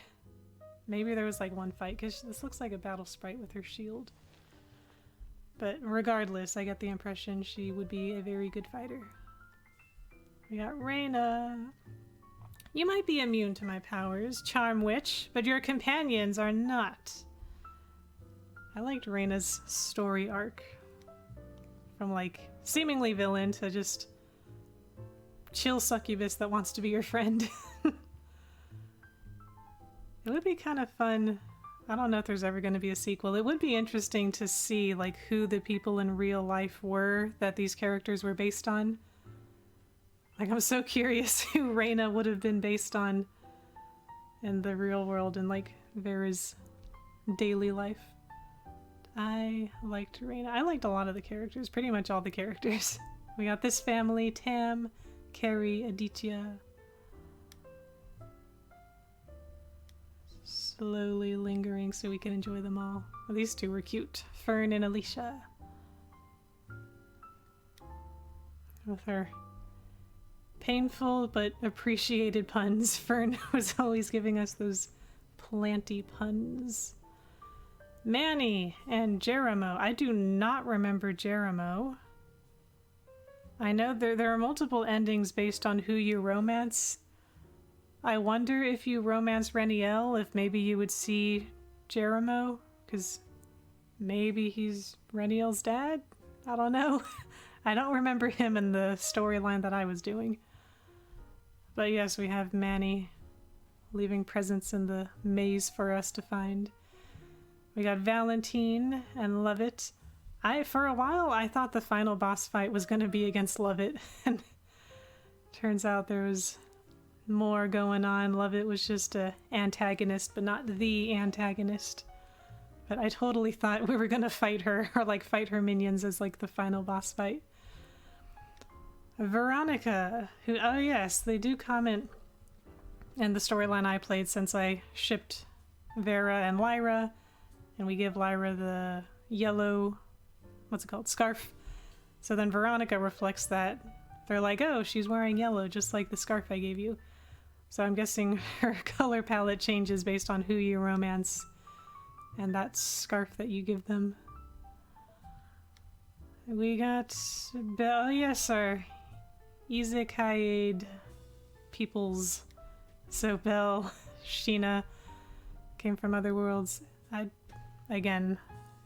A: Maybe there was like one fight, because this looks like a battle sprite with her shield. But regardless, I get the impression she would be a very good fighter. We got Reyna. You might be immune to my powers, Charm Witch, but your companions are not. I liked Reyna's story arc. From like seemingly villain to just chill succubus that wants to be your friend. It would be kind of fun. I don't know if there's ever going to be a sequel. It would be interesting to see like who the people in real life were that these characters were based on. Like, I'm so curious who Reyna would have been based on in the real world and like Vera's daily life. I liked Reyna. I liked a lot of the characters, pretty much all the characters. We got this family, Tam, Carrie, Aditya. Slowly lingering so we can enjoy them all. Well, these two were cute. Fern and Alicia. With her painful but appreciated puns. Fern was always giving us those planty puns. Manny and Jeremo. I do not remember Jeremo. I know there are multiple endings based on who you romance. I wonder if you romance Reniel, if maybe you would see Jeremo, because maybe he's Reniel's dad? I don't know. I don't remember him in the storyline that I was doing. But yes, we have Manny leaving presents in the maze for us to find. We got Valentine and Lovett. For a while, I thought the final boss fight was going to be against Lovett, and turns out there was more going on. Lovett was just an antagonist, but not the antagonist. But I totally thought we were going to fight her, or like fight her minions as like the final boss fight. Veronica, who, oh yes, they do comment in the storyline I played since I shipped Vera and Lyra. And we give Lyra the yellow, what's it called, scarf. So then Veronica reflects that. They're like, oh, she's wearing yellow, just like the scarf I gave you. So I'm guessing her color palette changes based on who you romance and that scarf that you give them. We got, oh yes, our Isekai peoples. So Belle, Sheena came from other worlds. Again,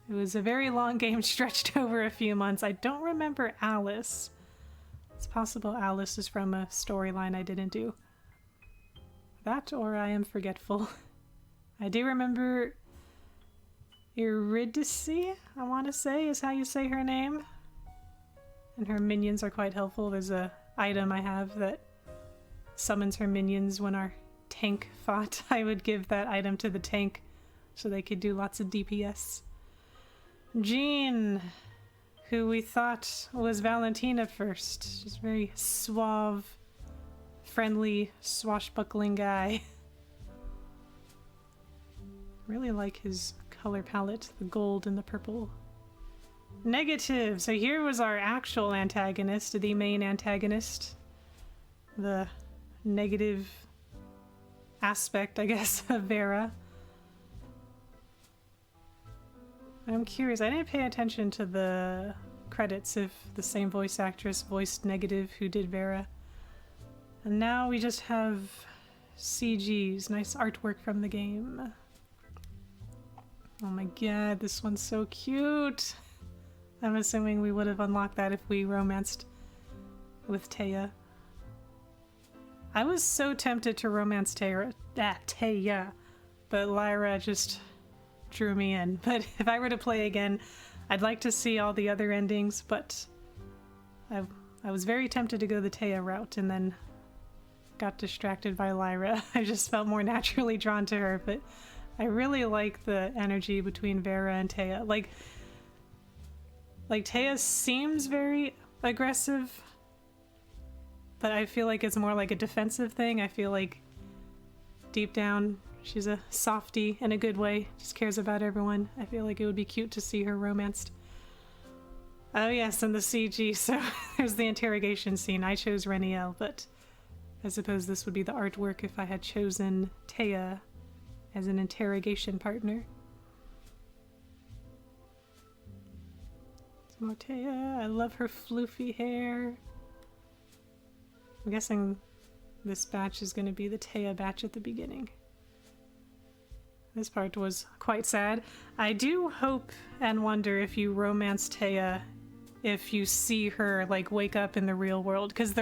A: it was a very long game stretched over a few months. I don't remember Alice. It's possible Alice is from a storyline I didn't do. That or I am forgetful. I do remember Eurydice, I want to say, is how you say her name. And her minions are quite helpful. There's a item I have that summons her minions when our tank fought. I would give that item to the tank so they could do lots of DPS. Jean, who we thought was Valentine at first. She's very suave, friendly, swashbuckling guy. Really like his color palette, the gold and the purple. Negative! So here was our actual antagonist, the main antagonist. The negative aspect, I guess, of Vera. I'm curious, I didn't pay attention to the credits if the same voice actress voiced Negative who did Vera. And now we just have CGs, nice artwork from the game. Oh my god, this one's so cute! I'm assuming we would have unlocked that if we romanced with Taya. I was so tempted to romance Taya, but Lyra just drew me in. But if I were to play again, I'd like to see all the other endings, but I was very tempted to go the Taya route and then got distracted by Lyra. I just felt more naturally drawn to her, but I really like the energy between Vera and Taya. Like Taya seems very aggressive, but I feel like it's more like a defensive thing. I feel like deep down she's a softie in a good way, just cares about everyone. I feel like it would be cute to see her romanced. Oh yes, and the CG, so there's the interrogation scene. I chose Reniel, but I suppose this would be the artwork if I had chosen Taya as an interrogation partner. It's more Taya. I love her floofy hair. I'm guessing this batch is going to be the Taya batch at the beginning. This part was quite sad. I do hope and wonder if you romance Taya, if you see her like wake up in the real world, because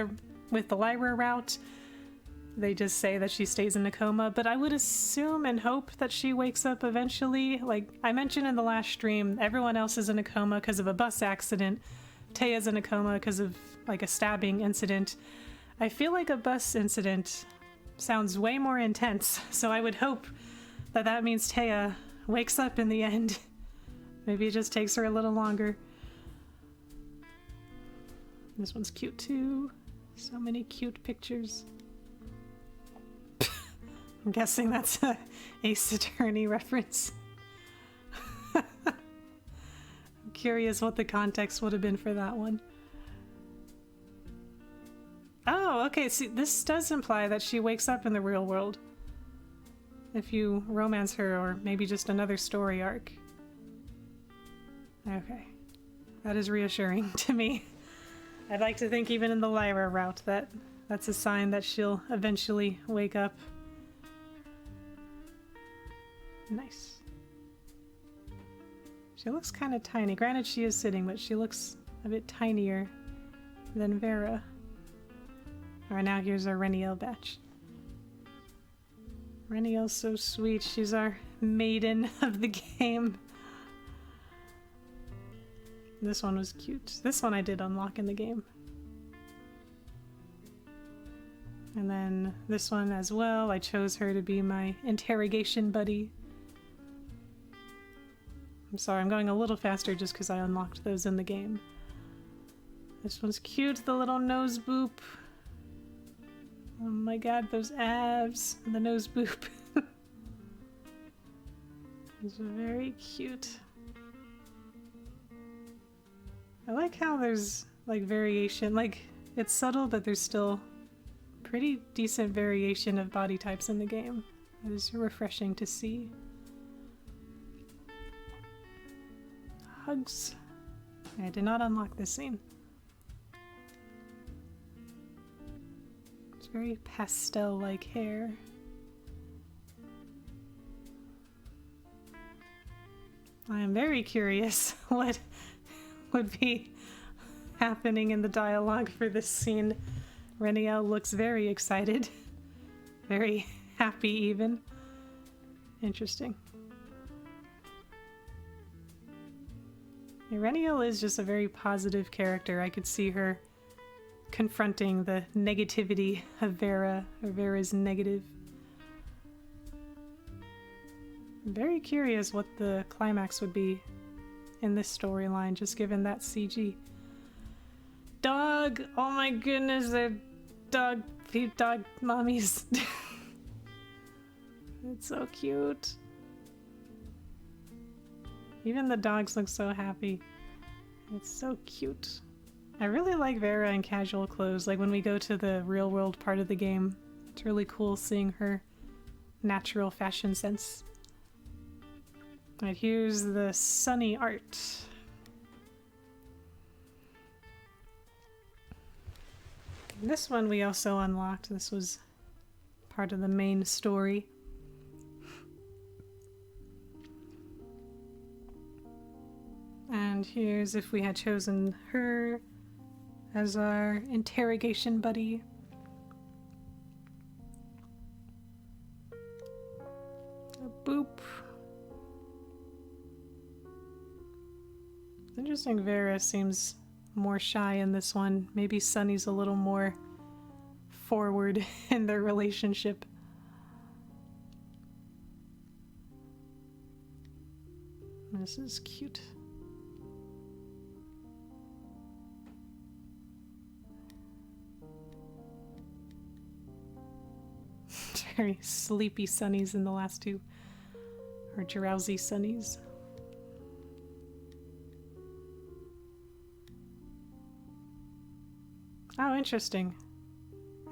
A: with the Lyra route, they just say that she stays in a coma, but I would assume and hope that she wakes up eventually. Like I mentioned in the last stream, everyone else is in a coma because of a bus accident. Taya's in a coma because of like a stabbing incident. I feel like a bus incident sounds way more intense, so I would hope that that means Taya wakes up in the end. Maybe it just takes her a little longer. This one's cute too. So many cute pictures. I'm guessing that's a Ace Attorney reference. I'm curious what the context would have been for that one. Oh, okay, see, this does imply that she wakes up in the real world. If you romance her, or maybe just another story arc. Okay. That is reassuring to me. I'd like to think even in the Lyra route that's a sign that she'll eventually wake up. Nice. She looks kind of tiny. Granted, she is sitting, but she looks a bit tinier than Vera. Alright, now here's our Reniel batch. Reniel's so sweet. She's our maiden of the game. This one was cute. This one I did unlock in the game. And then this one as well. I chose her to be my interrogation buddy. I'm sorry, I'm going a little faster just because I unlocked those in the game. This one's cute, the little nose boop. Oh my god, those abs and the nose boop. It's very cute. I like how there's like variation, like it's subtle, but there's still pretty decent variation of body types in the game. It is refreshing to see. Hugs. I did not unlock this scene. It's very pastel-like hair. I am very curious what would be happening in the dialogue for this scene. Reniel looks very excited. Very happy even. Interesting. Reniel is just a very positive character. I could see her confronting the negativity of Vera, or Vera's negative. I'm very curious what the climax would be in this storyline, just given that CG. Dog! Oh my goodness, the dog Cute dog mommies. It's so cute. Even the dogs look so happy. It's so cute. I really like Vera in casual clothes, like when we go to the real world part of the game. It's really cool seeing her natural fashion sense. Alright, here's the sunny art. This one we also unlocked. This was part of the main story. And here's if we had chosen her as our interrogation buddy. A boop. It's interesting, Vera seems more shy in this one. Maybe Sunny's a little more forward in their relationship. This is cute. Very sleepy Sunnies in the last two. Or drowsy Sunnies. Oh, interesting.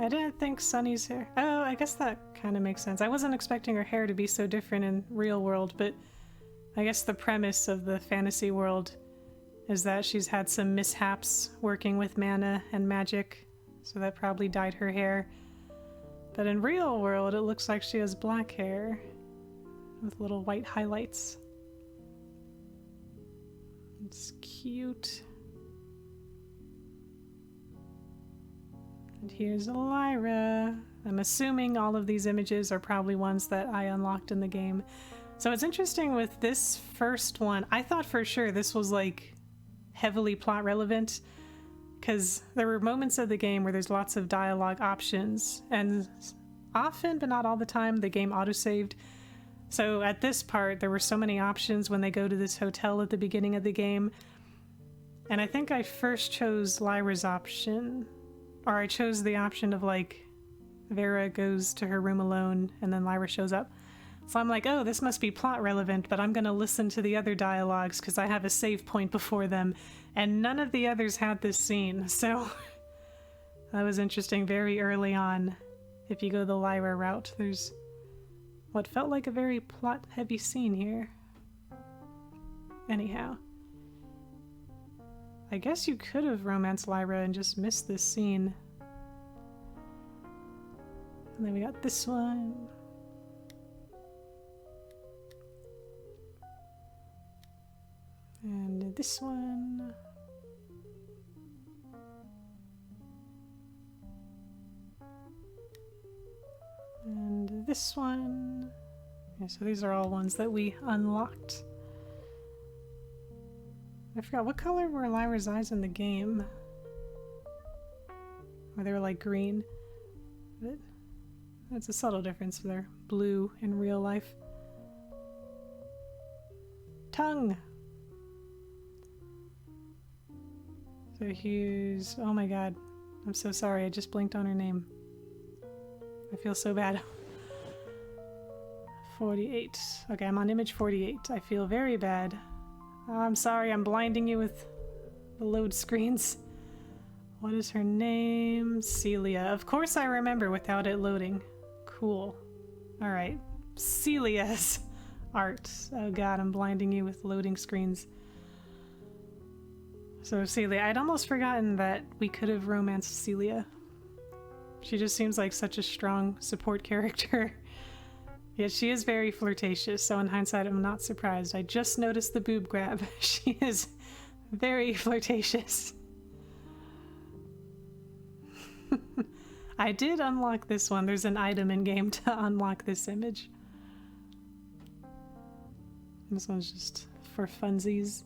A: I didn't think Sunny's hair... Oh, I guess that kind of makes sense. I wasn't expecting her hair to be so different in real world, but I guess the premise of the fantasy world is that she's had some mishaps working with mana and magic, so that probably dyed her hair. But in real world, it looks like she has black hair with little white highlights. It's cute. And here's Lyra. I'm assuming all of these images are probably ones that I unlocked in the game. So it's interesting with this first one, I thought for sure this was like heavily plot relevant, because there were moments of the game where there's lots of dialogue options, and often, but not all the time, the game autosaved. So at this part, there were so many options when they go to this hotel at the beginning of the game. And I think I first chose Lyra's option, or I chose the option of like, Vera goes to her room alone and then Lyra shows up. So I'm like, oh, this must be plot relevant, but I'm gonna listen to the other dialogues because I have a save point before them. And none of the others had this scene, so that was interesting. Very early on, if you go the Lyra route, there's what felt like a very plot-heavy scene here. Anyhow. I guess you could have romanced Lyra and just missed this scene. And then we got this one. And this one. And this one. Yeah, so these are all ones that we unlocked. I forgot, what color were Lyra's eyes in the game? Or they were like green. But that's a subtle difference. They're blue in real life. Tongue! So here's... Oh my god. I'm so sorry, I just blinked on her name. I feel so bad. 48. Okay, I'm on image 48. I feel very bad. I'm sorry, I'm blinding you with the load screens. What is her name? Celia. Of course I remember without it loading. Cool. Alright. Celia's art. Oh god, I'm blinding you with loading screens. So Celia, I'd almost forgotten that we could have romanced Celia. She just seems like such a strong support character. Yet she is very flirtatious, so in hindsight I'm not surprised. I just noticed the boob grab. She is very flirtatious. I did unlock this one. There's an item in game to unlock this image. This one's just for funsies.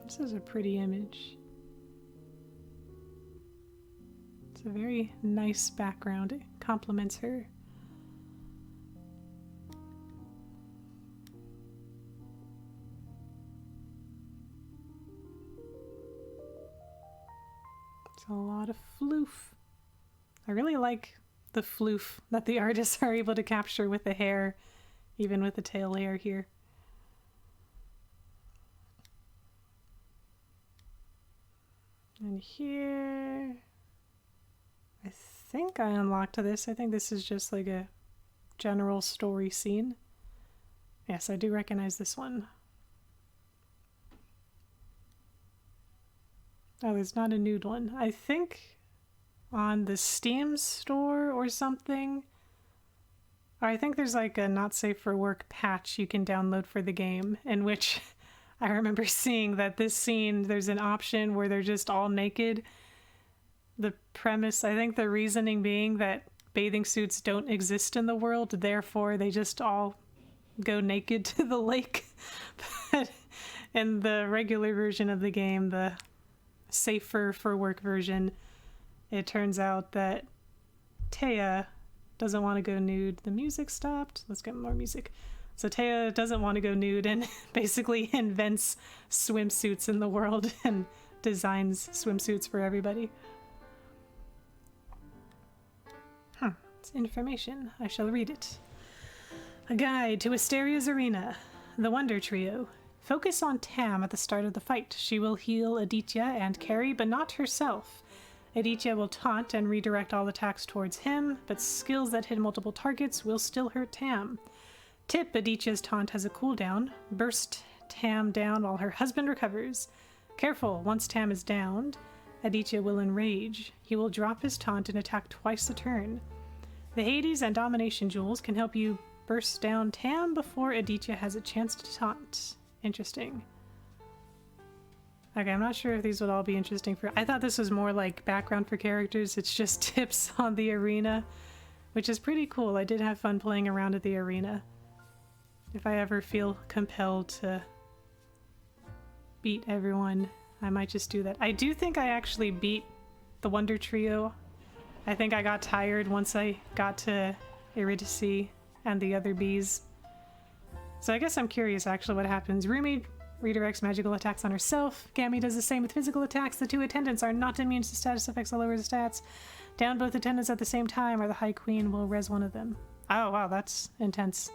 A: This is a pretty image. It's a very nice background. It complements her. a lot of floof. I really like the floof that the artists are able to capture with the hair, even with the tail hair here. And here, I think I unlocked this. I think this is just like a general story scene. Yes, I do recognize this one. Oh, there's not a nude one. I think on the Steam store or something. Or I think there's like a not safe for work patch you can download for the game, in which I remember seeing that this scene, there's an option where they're just all naked. The premise, I think the reasoning being that bathing suits don't exist in the world, therefore they just all go naked to the lake. But in the regular version of the game, the safer for work version, it turns out that Taya doesn't want to go nude. The music stopped. Let's get more music. So Taya doesn't want to go nude and basically invents swimsuits in the world and designs swimsuits for everybody. It's information. I shall read it. A guide to Asteria's arena. The Wonder Trio. Focus on Tam at the start of the fight. She will heal Aditya and Carrie, but not herself. Aditya will taunt and redirect all attacks towards him, but skills that hit multiple targets will still hurt Tam. Tip: Aditya's taunt has a cooldown. Burst Tam down while her husband recovers. Careful, once Tam is downed, Aditya will enrage. He will drop his taunt and attack twice a turn. The Hades and Domination Jewels can help you burst down Tam before Aditya has a chance to taunt. Interesting. Okay, I'm not sure if these would all be interesting for... I thought this was more like background for characters. It's just tips on the arena, which is pretty cool. I did have fun playing around at the arena. If I ever feel compelled to beat everyone, I might just do that. I do think I actually beat the Wonder Trio. I think I got tired once I got to Eurydice and the other bees. So I guess I'm curious actually what happens. Rumi redirects magical attacks on herself. Gammy does the same with physical attacks. The two attendants are not immune to status effects that lower the stats. Down both attendants at the same time, or the High Queen will res one of them. Oh wow, that's intense.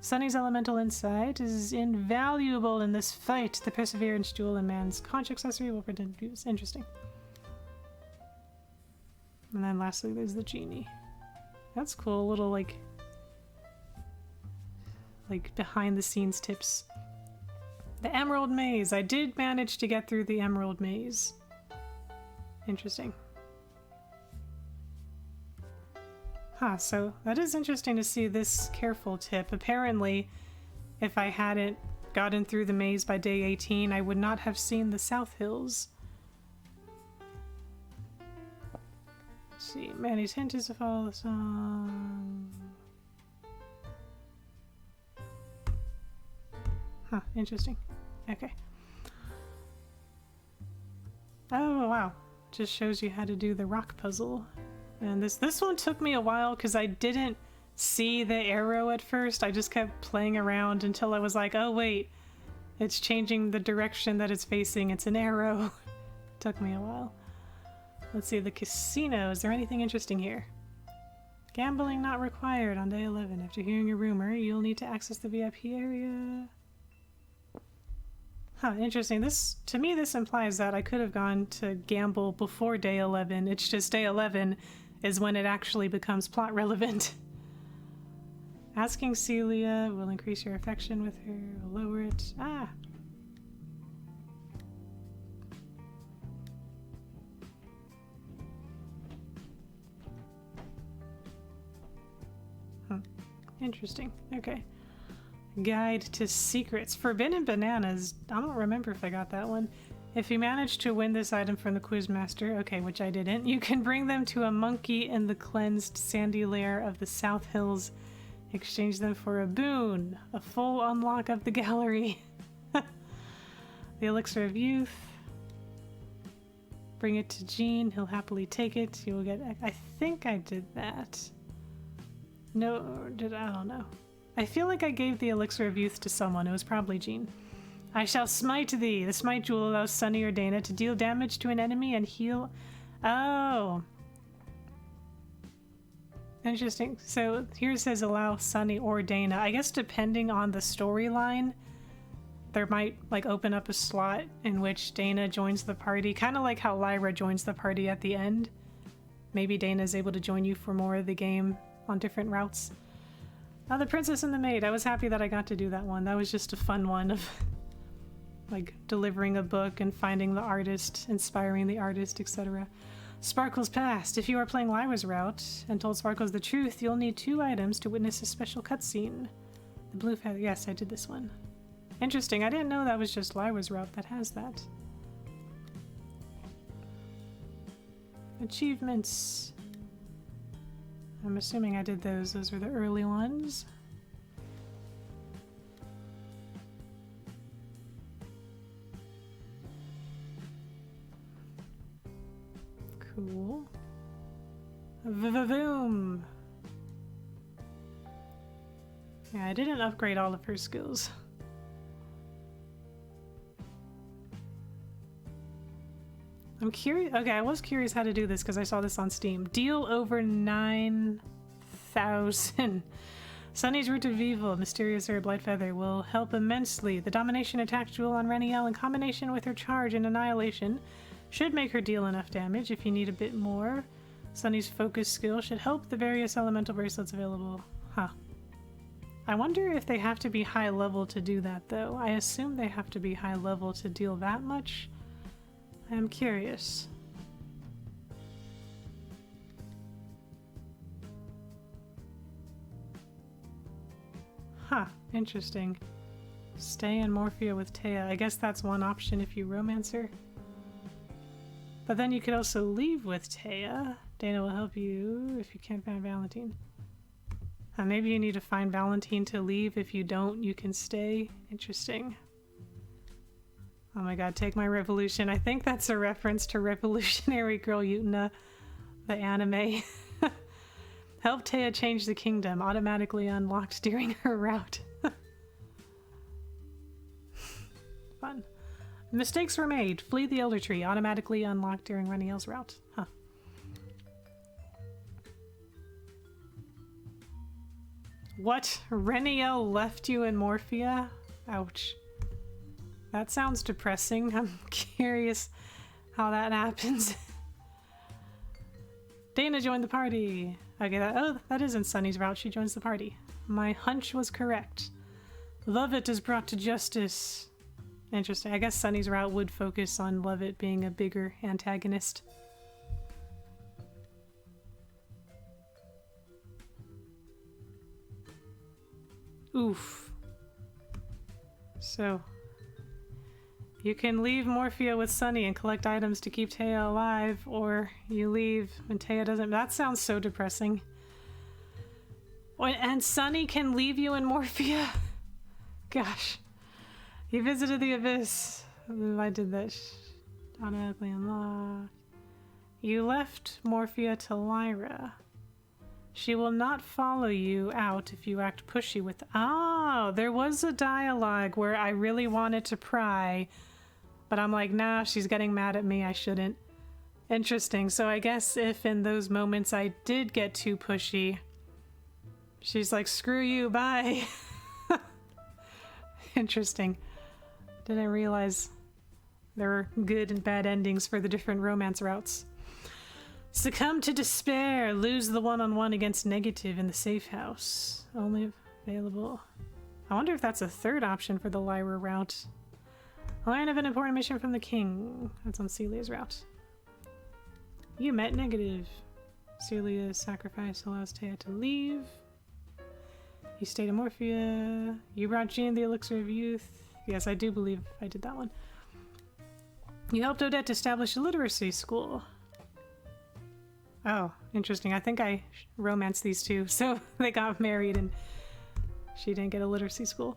A: Sunny's elemental insight is invaluable in this fight. The Perseverance Jewel and Man's Conch accessory will pretend to use. Interesting. And then lastly, there's the genie. That's cool. Little like behind the scenes tips. The Emerald Maze. I did manage to get through the Emerald Maze. Interesting. Huh, so that is interesting to see this careful tip. Apparently, if I hadn't gotten through the maze by day 18, I would not have seen the South Hills. Let's see. Manny's hint is to follow the song. Huh, interesting. Okay. Oh, wow. Just shows you how to do the rock puzzle. And this one took me a while because I didn't see the arrow at first. I just kept playing around until I was like, oh wait, it's changing the direction that it's facing. It's an arrow. Took me a while. Let's see, the casino. Is there anything interesting here? Gambling not required on day 11. After hearing a rumor, you'll need to access the VIP area. Huh, interesting. To me, this implies that I could have gone to gamble before day 11. It's just day 11 is when it actually becomes plot relevant. Asking Celia will increase your affection with her, will lower it. Ah! Interesting. Okay. Guide to Secrets. Forbidden Bananas. I don't remember if I got that one. If you manage to win this item from the Quizmaster, okay, which I didn't, you can bring them to a monkey in the cleansed sandy lair of the South Hills. Exchange them for a boon. A full unlock of the gallery. The Elixir of Youth. Bring it to Gene. He'll happily take it. You will get... I think I did that. No, I don't know. I feel like I gave the Elixir of Youth to someone. It was probably Gene. I shall smite thee. The smite jewel allows Sunny or Dana to deal damage to an enemy and heal. Oh. Interesting. So here it says allow Sunny or Dana. I guess depending on the storyline, there might like open up a slot in which Dana joins the party. Kind of like how Lyra joins the party at the end. Maybe Dana is able to join you for more of the game on different routes. Oh, the Princess and the Maid. I was happy that I got to do that one. That was just a fun one of like delivering a book and finding the artist, inspiring the artist, etc. Sparkles passed. If you are playing Lyra's route and told Sparkles the truth, you'll need 2 items to witness a special cutscene. The blue feather. Yes, I did this one. Interesting. I didn't know that was just Lyra's route that has that. Achievements. I'm assuming I did those. Those were the early ones. Cool. V-v-voom! Yeah, I didn't upgrade all of her skills. I'm curious. Okay, I was curious how to do this because I saw this on Steam. Deal over 9,000. Sunny's Root of Evil, Mysterious Herb, Light Feather will help immensely. The Domination attack jewel on Reniel in combination with her charge and Annihilation should make her deal enough damage if you need a bit more. Sunny's Focus skill should help the various elemental bracelets available. Huh. I wonder if they have to be high level to do that though. I assume they have to be high level to deal that much. I'm curious. Huh, interesting. Stay in Morphia with Taya. I guess that's one option if you romance her. But then you could also leave with Taya. Dana will help you if you can't find Valentine. Maybe you need to find Valentine to leave. If you don't, you can stay. Interesting. Oh my god, take my revolution. I think that's a reference to Revolutionary Girl Utena, the anime. Help Taya change the kingdom. Automatically unlocked during her route. Fun. Mistakes were made. Flee the Elder Tree. Automatically unlocked during Reniel's route. Huh. What? Reniel left you in Morphia? Ouch. That sounds depressing. I'm curious how that happens. Dana joined the party. Okay, that isn't Sunny's route. She joins the party. My hunch was correct. Lovett is brought to justice. Interesting. I guess Sunny's route would focus on Lovett being a bigger antagonist. Oof. So, you can leave Morphia with Sunny and collect items to keep Taya alive, or you leave when Taya doesn't. That sounds so depressing. And Sunny can leave you in Morphia? Gosh. You visited the Abyss. I did this. Automatically unlocked. You left Morphia to Lyra. She will not follow you out if you act pushy with... Oh, there was a dialogue where I really wanted to pry, but I'm like, nah, she's getting mad at me, I shouldn't. Interesting. So I guess if in those moments I did get too pushy, she's like, screw you, bye. Interesting. Didn't realize there were good and bad endings for the different romance routes. Succumb to despair. Lose the one-on-one against negative in the safe house. Only available. I wonder if that's a third option for the Lyra route. Learn of an important mission from the king. That's on Celia's route. You met negative. Celia's sacrifice allows Taya to leave. You stayed in Morphia. You brought Jean the elixir of youth. Yes, I do believe I did that one. You helped Odette establish a literacy school. Oh, interesting. I think I romanced these two, so they got married and she didn't get a literacy school.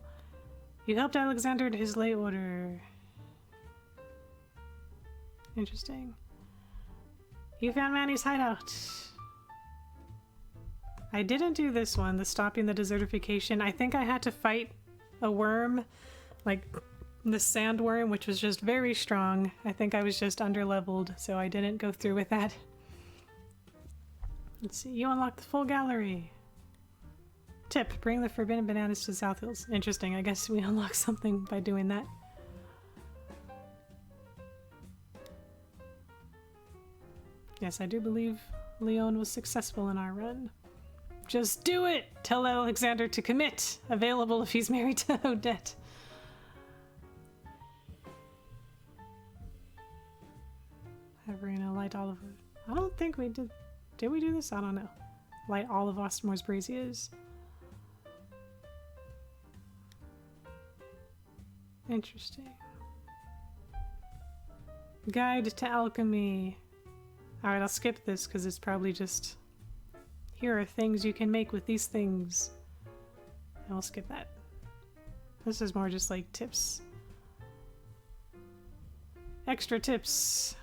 A: You helped Alexander to his lay order. Interesting. You found Manny's hideout. I didn't do this one, the stopping the desertification. I think I had to fight a worm, like the sandworm, which was just very strong. I think I was just underleveled, so I didn't go through with that. Let's see, you unlocked the full gallery. Tip, bring the forbidden bananas to the South Hills. Interesting, I guess we unlock something by doing that. Yes, I do believe Leon was successful in our run. Just do it! Tell Alexander to commit! Available if he's married to Odette. Sabrina, light olive. I don't think we did. Did we do this? I don't know. Light all of Ostmore's braziers. Interesting. Guide to alchemy. Alright, I'll skip this because it's probably just... Here are things you can make with these things. And we'll skip that. This is more just like tips. Extra tips.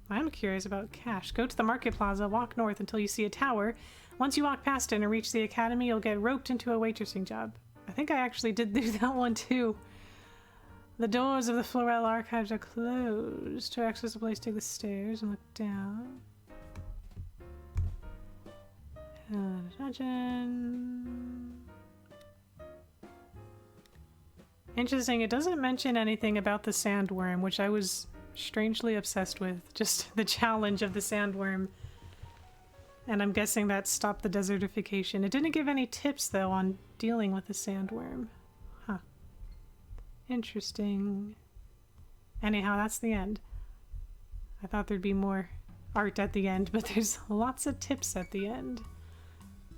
A: I'm curious about cash. Go to the market plaza, walk north until you see a tower. Once you walk past it and reach the academy, you'll get roped into a waitressing job. I think I actually did do that one too. The doors of the Florel archives are closed. To access the place, take the stairs and look down. Dungeon. Interesting, it doesn't mention anything about the sandworm, which I was strangely obsessed with. Just the challenge of the sandworm. And I'm guessing that stopped the desertification. It didn't give any tips, though, on dealing with the sandworm. Huh. Interesting. Anyhow, that's the end. I thought there'd be more art at the end, but there's lots of tips at the end.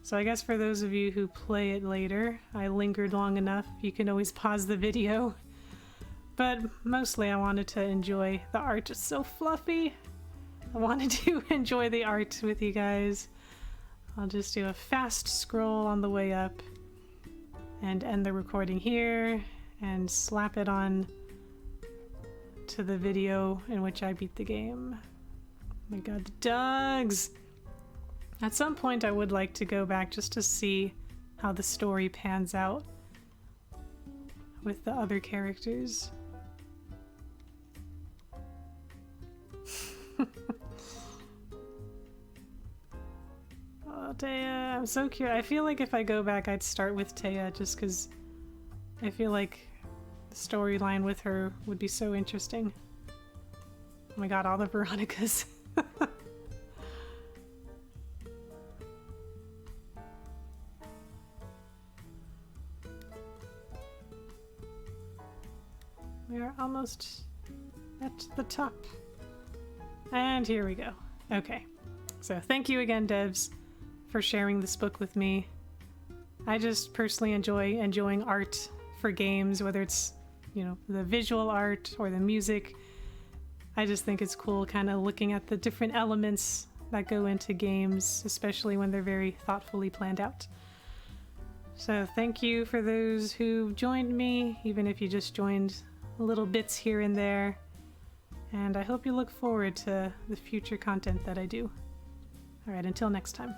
A: So I guess for those of you who play it later, I lingered long enough. You can always pause the video. But mostly I wanted to enjoy the art. It's so fluffy. I wanted to enjoy the art with you guys. I'll just do a fast scroll on the way up and end the recording here and slap it on to the video in which I beat the game. Oh my god, the dogs! At some point I would like to go back just to see how the story pans out with the other characters. Oh, Taya, I'm so curious. I feel like if I go back I'd start with Taya just because I feel like the storyline with her would be so interesting. Oh my god, all the Veronicas. We are almost at the top. And here we go. Okay. So thank you again, devs, for sharing this book with me. I just personally enjoying art for games, whether it's, you know, the visual art or the music. I just think it's cool kind of looking at the different elements that go into games, especially when they're very thoughtfully planned out. So thank you for those who joined me, even if you just joined little bits here and there. And I hope you look forward to the future content that I do. Alright, until next time.